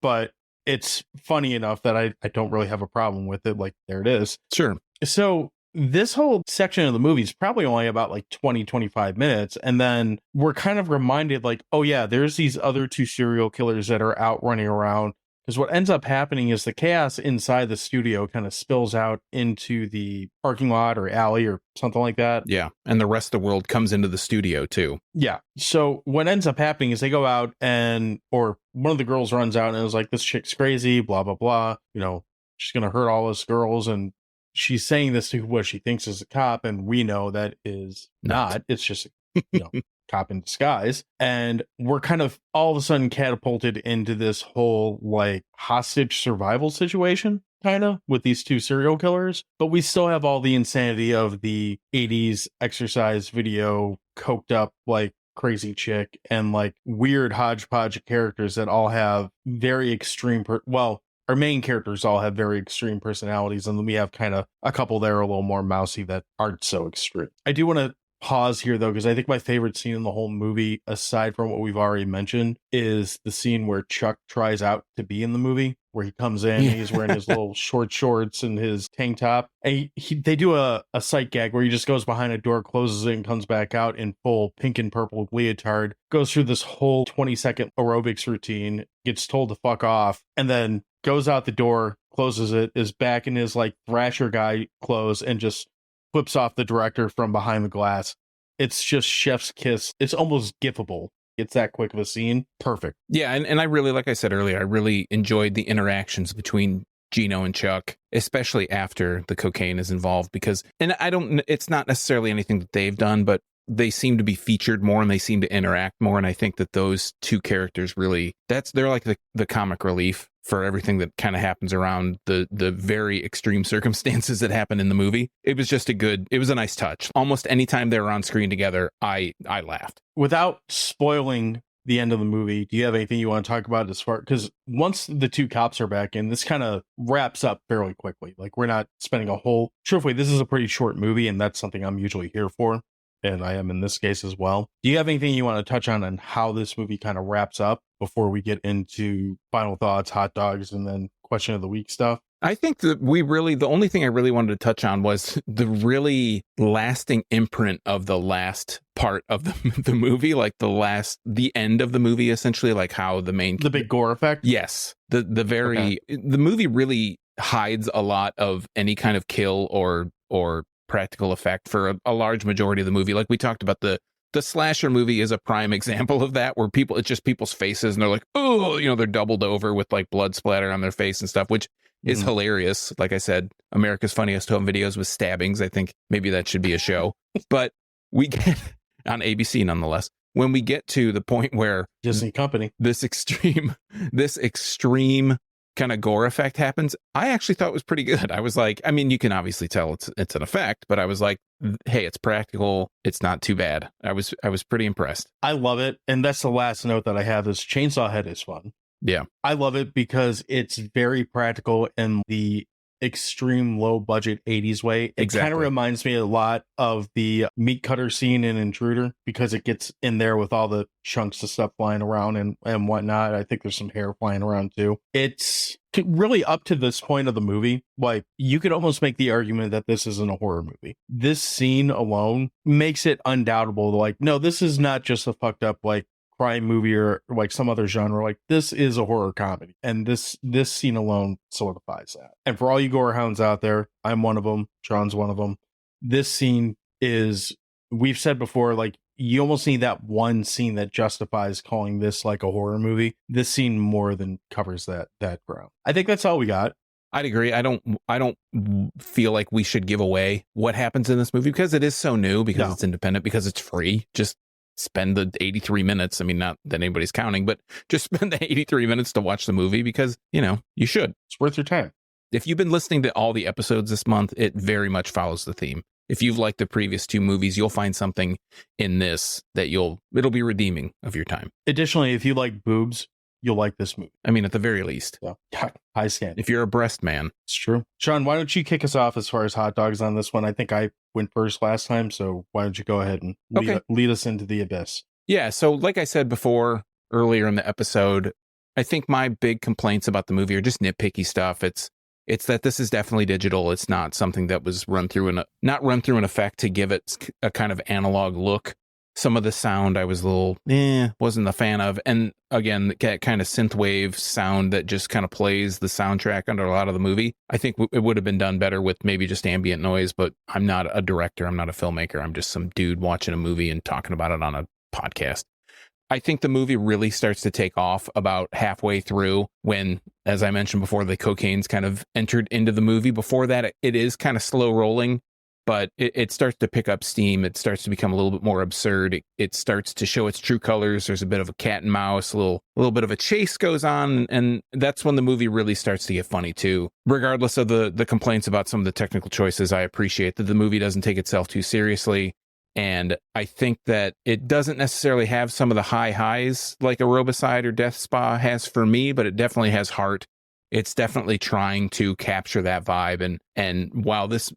But it's funny enough that I don't really have a problem with it. Like, there it is. Sure. So this whole section of the movie is probably only about like 20-25 minutes. And then we're kind of reminded like, oh yeah, there's these other two serial killers that are out running around. Because what ends up happening is the chaos inside the studio kind of spills out into the parking lot or alley or something like that. Yeah. And the rest of the world comes into the studio too. Yeah. So what ends up happening is they go out or one of the girls runs out and is like, this chick's crazy, blah, blah, blah. She's going to hurt all us girls. And she's saying this to what she thinks is a cop. And we know that is not. It's just, cop in disguise. And we're kind of all of a sudden catapulted into this whole like hostage survival situation, kind of, with these two serial killers. But we still have all the insanity of the 80s exercise video, coked up like crazy chick, and like weird hodgepodge of characters that all have very extreme our main characters all have very extreme personalities, and then we have kind of a couple that are a little more mousy that aren't so extreme. I do want to pause here though, because I think my favorite scene in the whole movie, aside from what we've already mentioned, is the scene where Chuck tries out to be in the movie, where he comes in, and he's wearing his little short shorts and his tank top. And they do a sight gag where he just goes behind a door, closes it, and comes back out in full pink and purple leotard, goes through this whole 20-second aerobics routine, gets told to fuck off, and then goes out the door, closes it, is back in his like Thrasher guy clothes, and just flips off the director from behind the glass. It's just chef's kiss. It's almost gifable. It's that quick of a scene. Perfect. Yeah, and I really, like I said earlier, I really enjoyed the interactions between Gino and Chuck, especially after the cocaine is involved, because, and it's not necessarily anything that they've done, but they seem to be featured more and they seem to interact more. And I think that those two characters really, they're like the comic relief for everything that kind of happens around the very extreme circumstances that happen in the movie. It was just it was a nice touch. Almost anytime they were on screen together, I laughed. Without spoiling the end of the movie, do you have anything you want to talk about as far, because once the two cops are back in, this kind of wraps up fairly quickly. Like, we're not spending truthfully, this is a pretty short movie, and that's something I'm usually here for, and I am in this case as well. Do you have anything you want to touch on how this movie kind of wraps up before we get into final thoughts, hot dogs, and then question of the week stuff? I think that the only thing I really wanted to touch on was the really lasting imprint of the last part of the movie, like the end of the movie, essentially, like how the big gore effect. Yes. The movie really hides a lot of any kind of kill or practical effect for a large majority of the movie. Like we talked about, the slasher movie is a prime example of that, where it's just people's faces and they're like, oh, they're doubled over with like blood splatter on their face and stuff, which is hilarious. Like I said, America's Funniest Home Videos with stabbings. I think maybe that should be a show, but we get on ABC nonetheless. When we get to the point where Disney Company, this extreme kind of gore effect happens, I actually thought was pretty good. I was like, I mean, you can obviously tell it's an effect, but I was like, hey, it's practical. It's not too bad. I was pretty impressed. I love it. And that's the last note that I have is Chainsaw Head is fun. Yeah. I love it because it's very practical in the extreme low budget 80s way. It kind Exactly. of reminds me a lot of the meat cutter scene in Intruder because it gets in there with all the chunks of stuff flying around and whatnot. I think there's some hair flying around too. It's really up to this point of the movie. Like, you could almost make the argument that this isn't a horror movie. This scene alone makes it undoubtable. Like, no, this is not just a fucked up, like, crime movie or like some other genre. Like, this is a horror comedy, and this scene alone solidifies that. And for all you gore hounds out there, I'm one of them, Sean's one of them. This scene is, we've said before, like, you almost need that one scene that justifies calling this like a horror movie. This scene more than covers that ground. I think that's all we got. I'd agree. I don't feel like we should give away what happens in this movie because it is so new, because it's independent, because it's free. Just spend the 83 minutes. I mean, not that anybody's counting, but just spend the 83 minutes to watch the movie because, you know, you should. It's worth your time. If you've been listening to all the episodes this month, it very much follows the theme. If you've liked the previous two movies, you'll find something in this that it'll be redeeming of your time. Additionally, if you like boobs, you'll like this movie. I mean, at the very least. So, high standard. If you're a breast man. It's true. Sean, why don't you kick us off as far as hot dogs on this one? I think I went first last time, so why don't you go ahead and lead us into the abyss? Yeah, so like I said before, earlier in the episode, I think my big complaints about the movie are just nitpicky stuff. It's that this is definitely digital. It's not something that was run through an effect to give it a kind of analog look. Some of the sound I was a little wasn't a fan of. And again, that kind of synthwave sound that just kind of plays the soundtrack under a lot of the movie. I think it would have been done better with maybe just ambient noise, but I'm not a director. I'm not a filmmaker. I'm just some dude watching a movie and talking about it on a podcast. I think the movie really starts to take off about halfway through when, as I mentioned before, the cocaine's kind of entered into the movie. Before that, it is kind of slow rolling, but it starts to pick up steam. It starts to become a little bit more absurd. It starts to show its true colors. There's a bit of a cat and mouse, a little bit of a chase goes on, and that's when the movie really starts to get funny too. Regardless of the complaints about some of the technical choices, I appreciate that the movie doesn't take itself too seriously. And I think that it doesn't necessarily have some of the high highs like Aerobicide or Death Spa has for me, but it definitely has heart. It's definitely trying to capture that vibe. And while this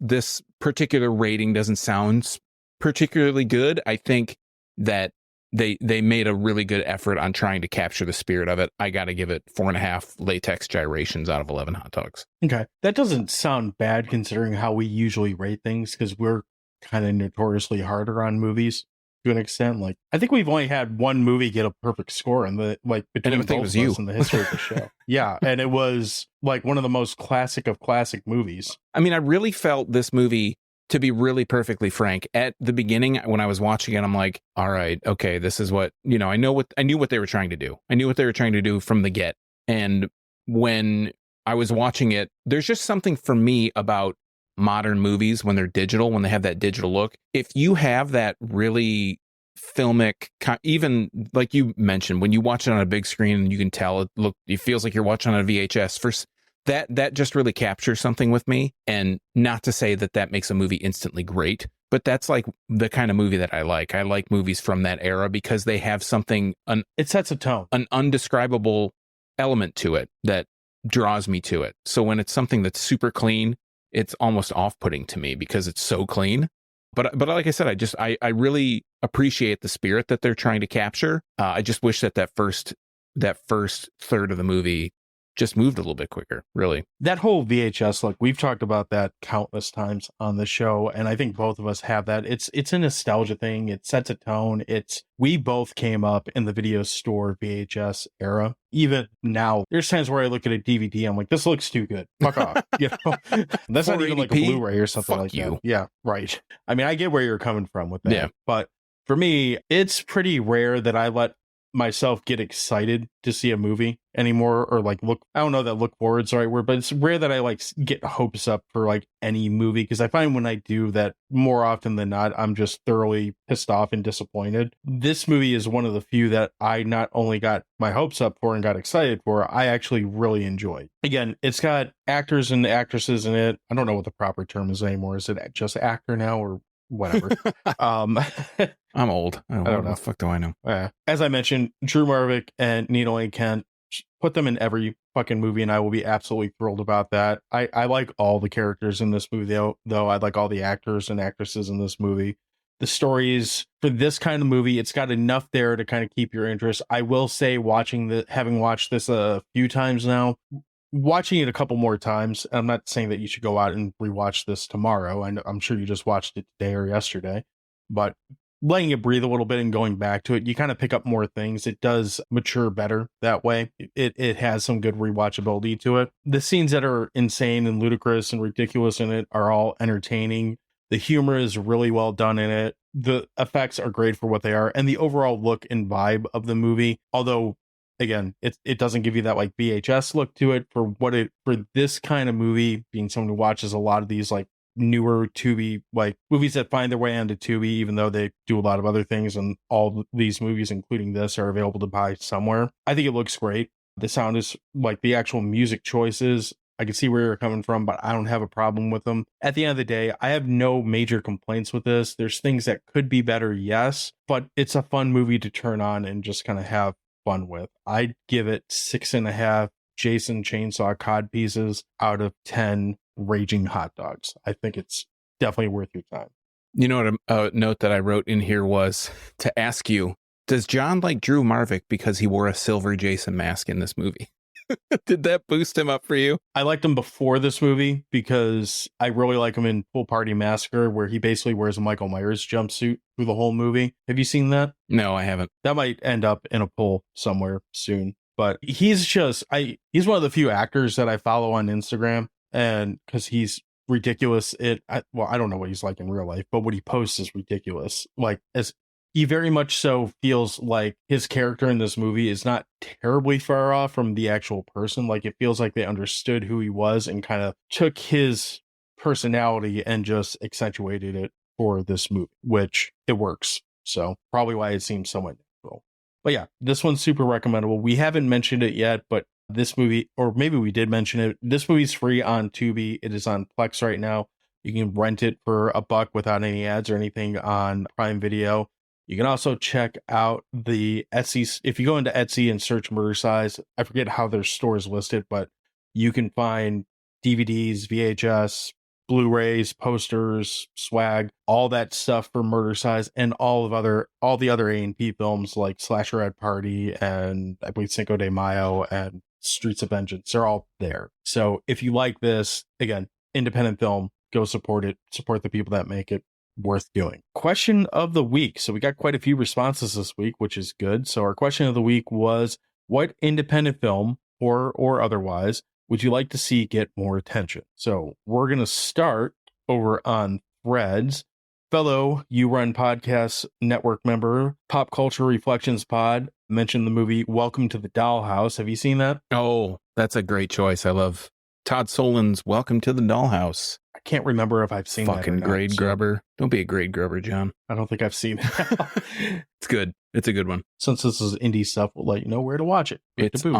particular rating doesn't sound particularly good, I think that they made a really good effort on trying to capture the spirit of it. I got to give it 4.5 latex gyrations out of 11 hot dogs. Okay. That doesn't sound bad considering how we usually rate things, because we're kind of notoriously harder on movies to an extent. Like, I think we've only had one movie get a perfect score in the between both of us in the history of the show. Yeah, and it was like one of the most classic of classic movies. I mean, I really felt this movie, to be really perfectly frank, at the beginning when I was watching it, I'm like, all right, okay, this is what, you know, I knew what they were trying to do. I knew what they were trying to do from the get. And when I was watching it, there's just something for me about modern movies when they're digital, when they have that digital look. If you have that really filmic, even like you mentioned, when you watch it on a big screen and you can tell it feels like you're watching on a VHS. First, that just really captures something with me. And not to say that makes a movie instantly great, but that's like the kind of movie that I like. I like movies from that era because they have something, it sets a tone, an undescribable element to it that draws me to it. So when it's something that's super clean, it's almost off-putting to me because it's so clean. But like I said, I really appreciate the spirit that they're trying to capture. I just wish that first third of the movie just moved a little bit quicker, really. That whole VHS look, we've talked about that countless times on the show, and I think both of us have that. It's a nostalgia thing. It sets a tone. We both came up in the video store VHS era. Even now, there's times where I look at a DVD, I'm like, this looks too good. Fuck off. You know? That's not even like a Blu-ray or something like that. Yeah, right. I mean, I get where you're coming from with that. Yeah. But for me, it's pretty rare that I let myself get excited to see a movie anymore, or like I don't know that look forward's the right word, but it's rare that I like get hopes up for like any movie, because I find when I do that, more often than not, I'm just thoroughly pissed off and disappointed. This movie is one of the few that I not only got my hopes up for and got excited for, I actually really enjoyed. Again, it's got actors and actresses in it. I don't know what the proper term is anymore. Is it just actor now or whatever? I'm old. I don't know. What the fuck do I know? As I mentioned, Drew Marvick and Nina Lane Kent, put them in every fucking movie and I will be absolutely thrilled about that. I like all the characters in this movie though. I like all the actors and actresses in this movie. The stories for this kind of movie, it's got enough there to kind of keep your interest. I will say, having watched this a few times now, watching it a couple more times, I'm not saying that you should go out and rewatch this tomorrow. I'm sure you just watched it today or yesterday, but letting it breathe a little bit and going back to it, you kind of pick up more things. It does mature better that way. It has some good rewatchability to it. The scenes that are insane and ludicrous and ridiculous in it are all entertaining. The humor is really well done in it. The effects are great for what they are, and the overall look and vibe of the movie, although again, it doesn't give you that like VHS look to it for this kind of movie, being someone who watches a lot of these like newer Tubi, like movies that find their way onto Tubi, even though they do a lot of other things, and all these movies, including this, are available to buy somewhere. I think it looks great. The sound is like the actual music choices. I can see where you're coming from, but I don't have a problem with them. At the end of the day, I have no major complaints with this. There's things that could be better, yes, but it's a fun movie to turn on and just kind of have fun with. I'd give it 6.5 Jason Chainsaw cod pieces out of 10 raging hot dogs. I think it's definitely worth your time. You know what a note that I wrote in here was to ask you, does John like Drew Marvick because he wore a silver Jason mask in this movie? Did that boost him up for you? I liked him before this movie because I really like him in Pool Party Massacre, where he basically wears a Michael Myers jumpsuit through the whole movie. Have you seen that? No, I haven't. That might end up in a poll somewhere soon. But he's one of the few actors that I follow on Instagram, and because he's ridiculous. I don't know what he's like in real life, but what he posts is ridiculous. Like, as he very much so feels like his character in this movie is not terribly far off from the actual person. Like, it feels like they understood who he was and kind of took his personality and just accentuated it for this movie, which it works. So probably why it seems somewhat natural. But yeah, this one's super recommendable. We haven't mentioned it yet, but this movie, or maybe we did mention it, this movie's free on Tubi. It is on Plex right now. You can rent it for $1 without any ads or anything on Prime Video. You can also check out the Etsy. If you go into Etsy and search Murder Size, I forget how their store is listed, but you can find DVDs, VHS, Blu-rays, posters, swag, all that stuff for Murder Size, and all the other A&P films like Slasher Ed Party and I believe Cinco de Mayo and Streets of Vengeance. They're all there. So if you like this, again, independent film, go support it. Support the people that make it. Worth doing. Question of the week. So we got quite a few responses this week, which is good. So our question of the week was, what independent film, horror or otherwise, would you like to see get more attention? So we're going to start over on Threads. Fellow You Run Podcast Network member, Pop Culture Reflections Pod, mentioned the movie Welcome to the Dollhouse. Have you seen that? Oh, that's a great choice. I love Todd Solondz Welcome to the Dollhouse. I can't remember if I've seen that. Fucking grade grubber. Don't be a grade grubber, John. I don't think I've seen it. It's good. It's a good one. Since this is indie stuff, we'll let you know where to watch it. It's free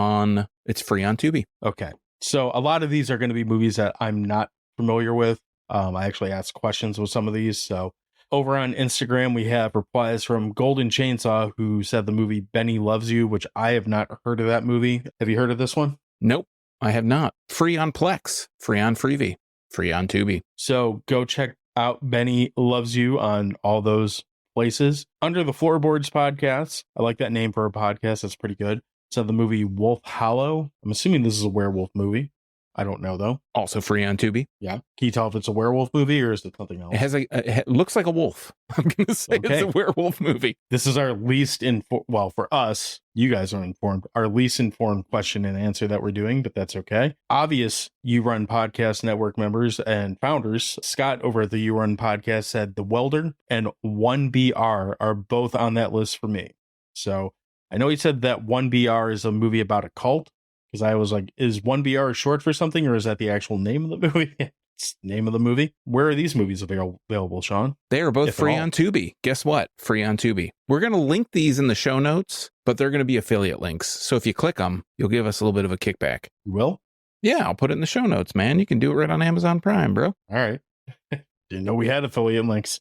on Tubi. Okay. So a lot of these are going to be movies that I'm not familiar with. I actually asked questions with some of these. So over on Instagram, we have replies from Golden Chainsaw, who said the movie Benny Loves You, which I have not heard of that movie. Have you heard of this one? Nope, I have not. Free on Plex, free on Freevee, free on Tubi. So go check out Benny Loves You on all those places. Under the Floorboards podcast, I like that name for a podcast. That's pretty good. So the movie Wolf Hollow. I'm assuming this is a werewolf movie. I don't know, though. Also free on Tubi. Yeah. Can you tell if it's a werewolf movie or is it something else? It looks like a wolf. I'm going to say It's a werewolf movie. This is our least for us, you guys are informed, our least informed question and answer that we're doing, but that's okay. Obvious You Run Podcast Network members and founders, Scott over at the You Run Podcast said The Welder and 1BR are both on that list for me. So I know he said that 1BR is a movie about a cult, because I was like, is 1BR short for something, or is that the actual name of the movie? It's the name of the movie. Where are these movies available, Sean? They are both If at free all. on Tubi. Guess what? Free on Tubi. We're going to link these in the show notes, but they're going to be affiliate links. So if you click them, you'll give us a little bit of a kickback. You will? Yeah, I'll put it in the show notes, man. You can do it right on Amazon Prime, bro. All right. Didn't know we had affiliate links.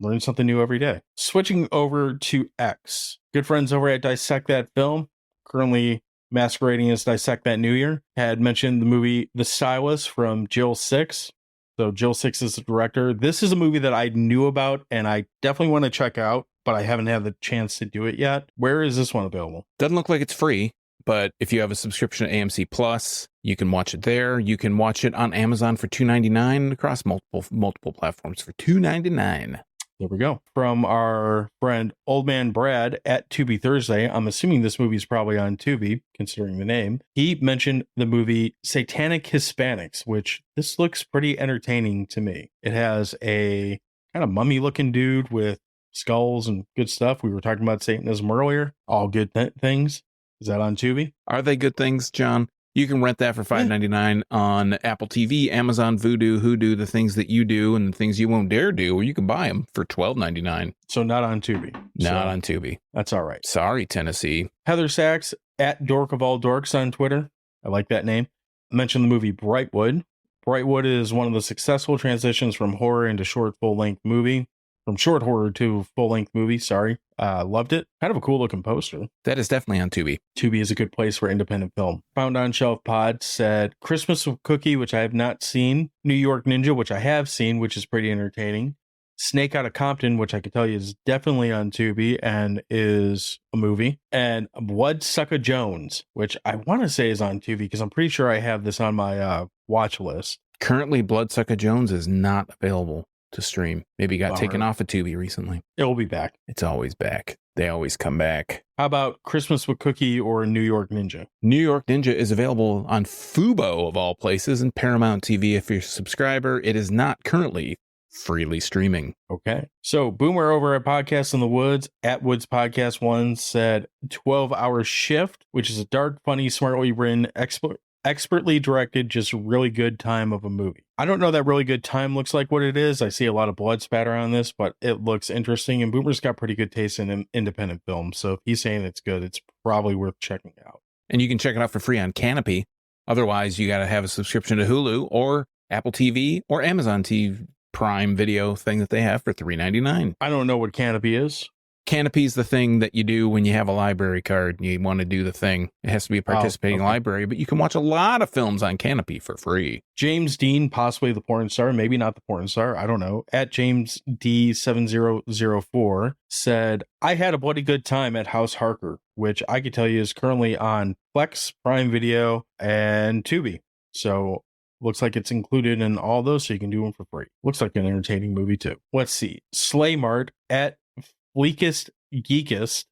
Learn something new every day. Switching over to X. Good friends over at Dissect That Film, currently masquerading as Dissect That New Year, had mentioned the movie The Stylist from Jill Six. So Jill Six is the director. This is a movie that I knew about and I definitely want to check out, but I haven't had the chance to do it yet. Where is this one available? Doesn't look like it's free, but if you have a subscription to AMC Plus, you can watch it there. You can watch it on Amazon for $2.99 across multiple platforms for $2.99. There we go. From our friend Old Man Brad at Tubi Thursday. I'm assuming this movie is probably on Tubi, considering the name. He mentioned the movie Satanic Hispanics, which this looks pretty entertaining to me. It has a kind of mummy looking dude with skulls and good stuff. We were talking about Satanism earlier. All good things. Is that on Tubi? Are they good things, John? You can rent that for $5.99 on Apple TV, Amazon, Vudu, Hoodoo, the things that you do and the things you won't dare do, or you can buy them for $12.99. So not on Tubi. Not on Tubi. That's all right. Sorry, Tennessee. Heather Sachs at Dork of All Dorks on Twitter. I like that name. Mentioned the movie Brightwood. Brightwood is one of the successful transitions from horror into short full-length movie. From short horror to full-length movie, sorry. Loved it. Kind of a cool looking poster. That is definitely on Tubi. Tubi is a good place for independent film. Found on Shelf Pod said Christmas with Cookie, which I have not seen. New York Ninja, which I have seen, which is pretty entertaining. Snake Out of Compton, which I can tell you is definitely on Tubi and is a movie. And Bloodsucker Jones, which I want to say is on Tubi because I'm pretty sure I have this on my watch list. Currently, Bloodsucker Jones is not available to stream. Maybe got taken off of Tubi recently. It will be back. It's always back. They always come back. How about Christmas with Cookie or New York Ninja? New York Ninja is available on Fubo of all places and Paramount TV if you're a subscriber. It is not currently freely streaming. Okay. So Boomer over at Podcast in the Woods at Woods Podcast 1 said 12-hour shift, which is a dark, funny, smartly written, expertly directed, just really good time of a movie. I don't know that really good time looks like what it is. I see a lot of blood spatter on this, but it looks interesting. And Boomer's got pretty good taste in independent films. So if he's saying it's good, it's probably worth checking out. And you can check it out for free on Canopy. Otherwise, you got to have a subscription to Hulu or Apple TV or Amazon TV Prime Video thing that they have for $3.99. I don't know what Canopy is. Canopy's the thing that you do when you have a library card and you want to do the thing. It has to be a participating library, but you can watch a lot of films on Canopy for free. James Dean, possibly the porn star, maybe not the porn star, I don't know. At James D7004 said, I had a bloody good time at House Harker, which I could tell you is currently on Plex, Prime Video, and Tubi. So looks like it's included in all those, so you can do them for free. Looks like an entertaining movie too. Let's see. Slaymart at Bleakest Geekest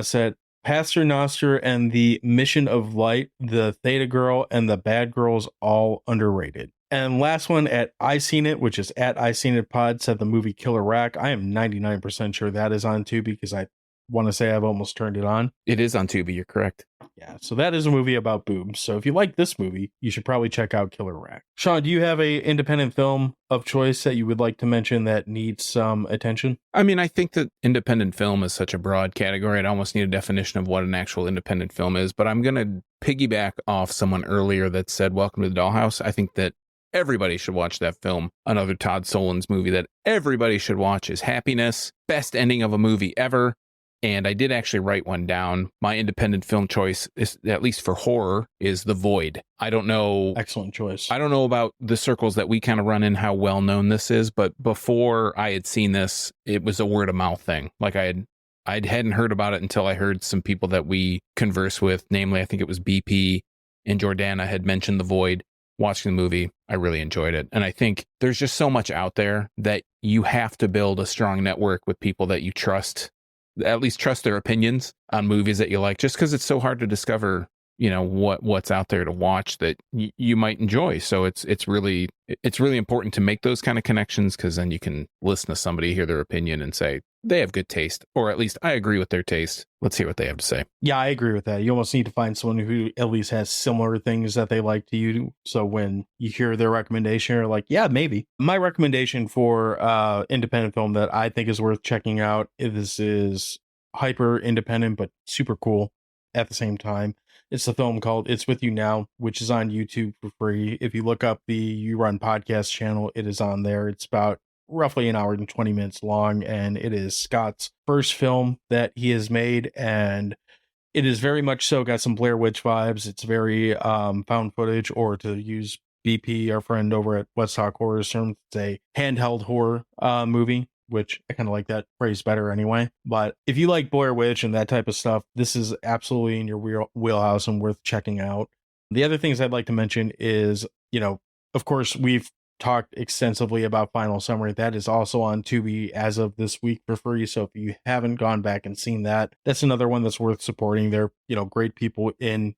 said Pastor Noster and the Mission of Light, the Theta Girl, and the Bad Girls all underrated. And last one at I Seen It, which is at I Seen It Pod, said the movie Killer Rack. I am 99% sure that is on Tubi because I want to say I've almost turned it on. It is on Tubi, you're correct. Yeah, so that is a movie about boobs. So if you like this movie, you should probably check out Killer Rack. Sean, do you have a independent film of choice that you would like to mention that needs some attention? I mean, I think that independent film is such a broad category. I'd almost need a definition of what an actual independent film is, but I'm going to piggyback off someone earlier that said, Welcome to the Dollhouse. I think that everybody should watch that film. Another Todd Solondz movie that everybody should watch is Happiness. Best ending of a movie ever. And I did actually write one down. My independent film choice, is, at least for horror, is The Void. I don't know. Excellent choice. I don't know about the circles that we kind of run in, how well known this is, but before I had seen this, it was a word of mouth thing. Like I hadn't heard about it until I heard some people that we converse with, namely, I think it was BP and Jordana had mentioned The Void. Watching the movie, I really enjoyed it. And I think there's just so much out there that you have to build a strong network with people that you trust, at least trust their opinions on movies that you like, just because it's so hard to discover, you know, what's out there to watch that you might enjoy. So it's really important to make those kind of connections, because then you can listen to somebody, hear their opinion and say, they have good taste, or at least I agree with their taste. Let's hear what they have to say. Yeah, I agree with that. You almost need to find someone who at least has similar things that they like to you. So when you hear their recommendation, you're like, yeah, maybe. My recommendation for independent film that I think is worth checking out, this is hyper independent, but super cool at the same time. It's a film called It's With You Now, which is on YouTube for free. If you look up the You Run podcast channel, it is on there. It's about roughly an hour and 20 minutes long, and it is Scott's first film that he has made, and it is very much so got some Blair Witch vibes. It's very found footage, or to use BP, our friend over at Let's Talk Horror terms, it's a handheld horror movie, which I kind of like that phrase better anyway. But if you like Blair Witch and that type of stuff, this is absolutely in your wheelhouse and worth checking out. The other things I'd like to mention is, of course, we've talked extensively about Final Summary. That is also on Tubi as of this week for free. So if you haven't gone back and seen that, that's another one that's worth supporting. They're, great people in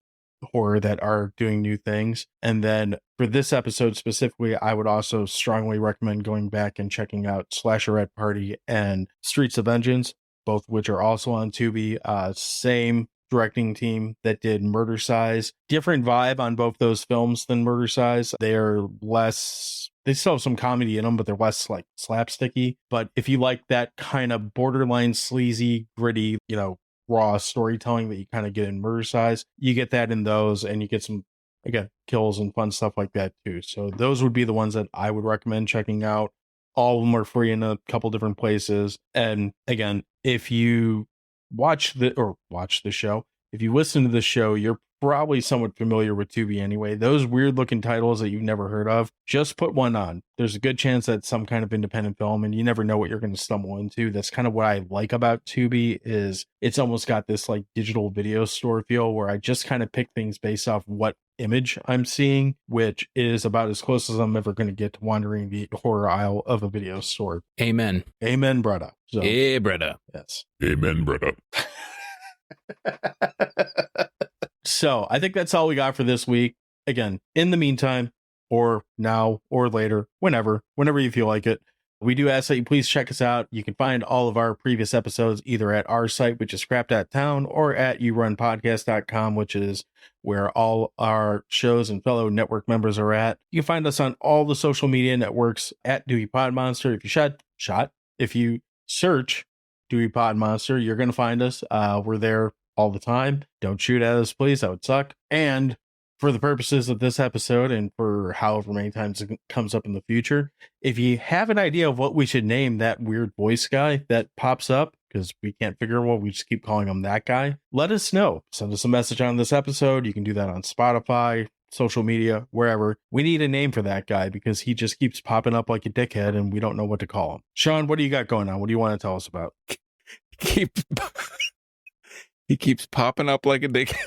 horror that are doing new things. And then for this episode specifically, I would also strongly recommend going back and checking out Slasherette Party and Streets of Vengeance, both which are also on Tubi. Same directing team that did Murder Size. Different vibe on both those films than Murder Size. They're less, they still have some comedy in them, but they're less like slapsticky. But if you like that kind of borderline sleazy, gritty, raw storytelling that you kind of get in Murder Size, you get that in those, and you get some, again, kills and fun stuff like that too. So those would be the ones that I would recommend checking out. All of them are free in a couple different places. And again, if you watch the show, if you listen to the show, you're probably somewhat familiar with Tubi anyway. Those weird looking titles that you've never heard of, just put one on. There's a good chance that's some kind of independent film, and you never know what you're going to stumble into. That's kind of what I like about Tubi, is it's almost got this like digital video store feel where I just kind of pick things based off what image I'm seeing, which is about as close as I'm ever going to get to wandering the horror aisle of a video store. Amen. Amen, brother. So, hey, brother. Yes. Amen, brother. So I think that's all we got for this week. Again, in the meantime, or now or later, whenever you feel like it, we do ask that you please check us out. You can find all of our previous episodes either at our site, which is scrap.town, or at yourunpodcast.com, which is where all our shows and fellow network members are at. You can find us on all the social media networks at Dewey Pod Monster. If you if you search Dewey Pod Monster, you're going to find us. We're there all the time. Don't shoot at us, please. That would suck. And for the purposes of this episode, and for however many times it comes up in the future, if you have an idea of what we should name that weird voice guy that pops up, because we can't figure what, we just keep calling him that guy, let us know. Send us a message on this episode. You can do that on Spotify, social media, wherever. We need a name for that guy because he just keeps popping up like a dickhead and we don't know what to call him. Sean, what do you got going on? What do you want to tell us about? He keeps popping up like a dickhead.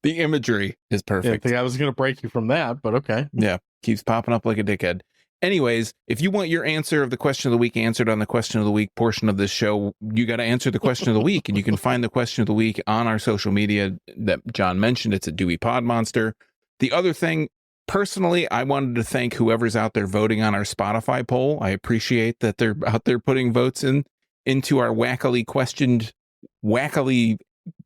The imagery is perfect. Yeah, I think I was going to break you from that, but okay. Yeah, keeps popping up like a dickhead. Anyways, if you want your answer of the question of the week answered on the question of the week portion of this show, you got to answer the question of the week, and you can find the question of the week on our social media that John mentioned. It's at Dewey Pod Monster. The other thing, personally, I wanted to thank whoever's out there voting on our Spotify poll. I appreciate that they're out there putting votes into our wackily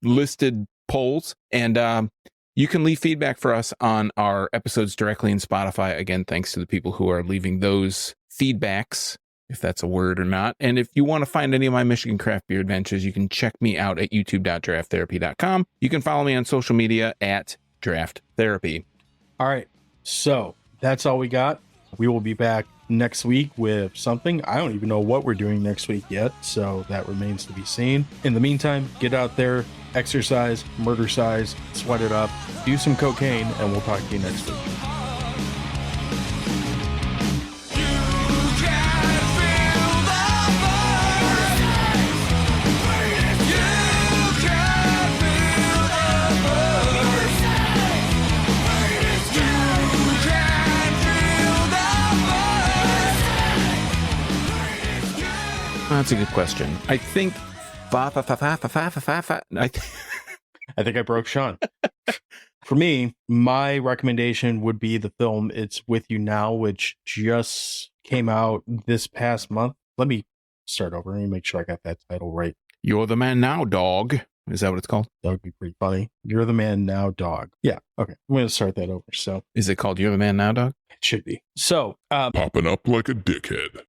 listed polls. And you can leave feedback for us on our episodes directly in Spotify. Again, thanks to the people who are leaving those feedbacks, if that's a word or not. And if you want to find any of my Michigan craft beer adventures, you can check me out at youtube.drafttherapy.com. You can follow me on social media at Draft Therapy. All right. So that's all we got. We will be back next week with something. I don't even know what we're doing next week yet, so that remains to be seen. In the meantime, get out there, exercise, murder size, sweat it up, do some cocaine, and we'll talk to you next week. That's a good question. I think I think I broke Sean. For me, my recommendation would be the film It's With You Now, which just came out this past month. Let me start over and make sure I got that title right. You're the man now, dog. Is that what it's called? That would be pretty funny. You're the man now, dog. Yeah. Okay. I'm going to start that over. So Is it called You're the Man Now, dog? it should be. So, Popping up like a dickhead.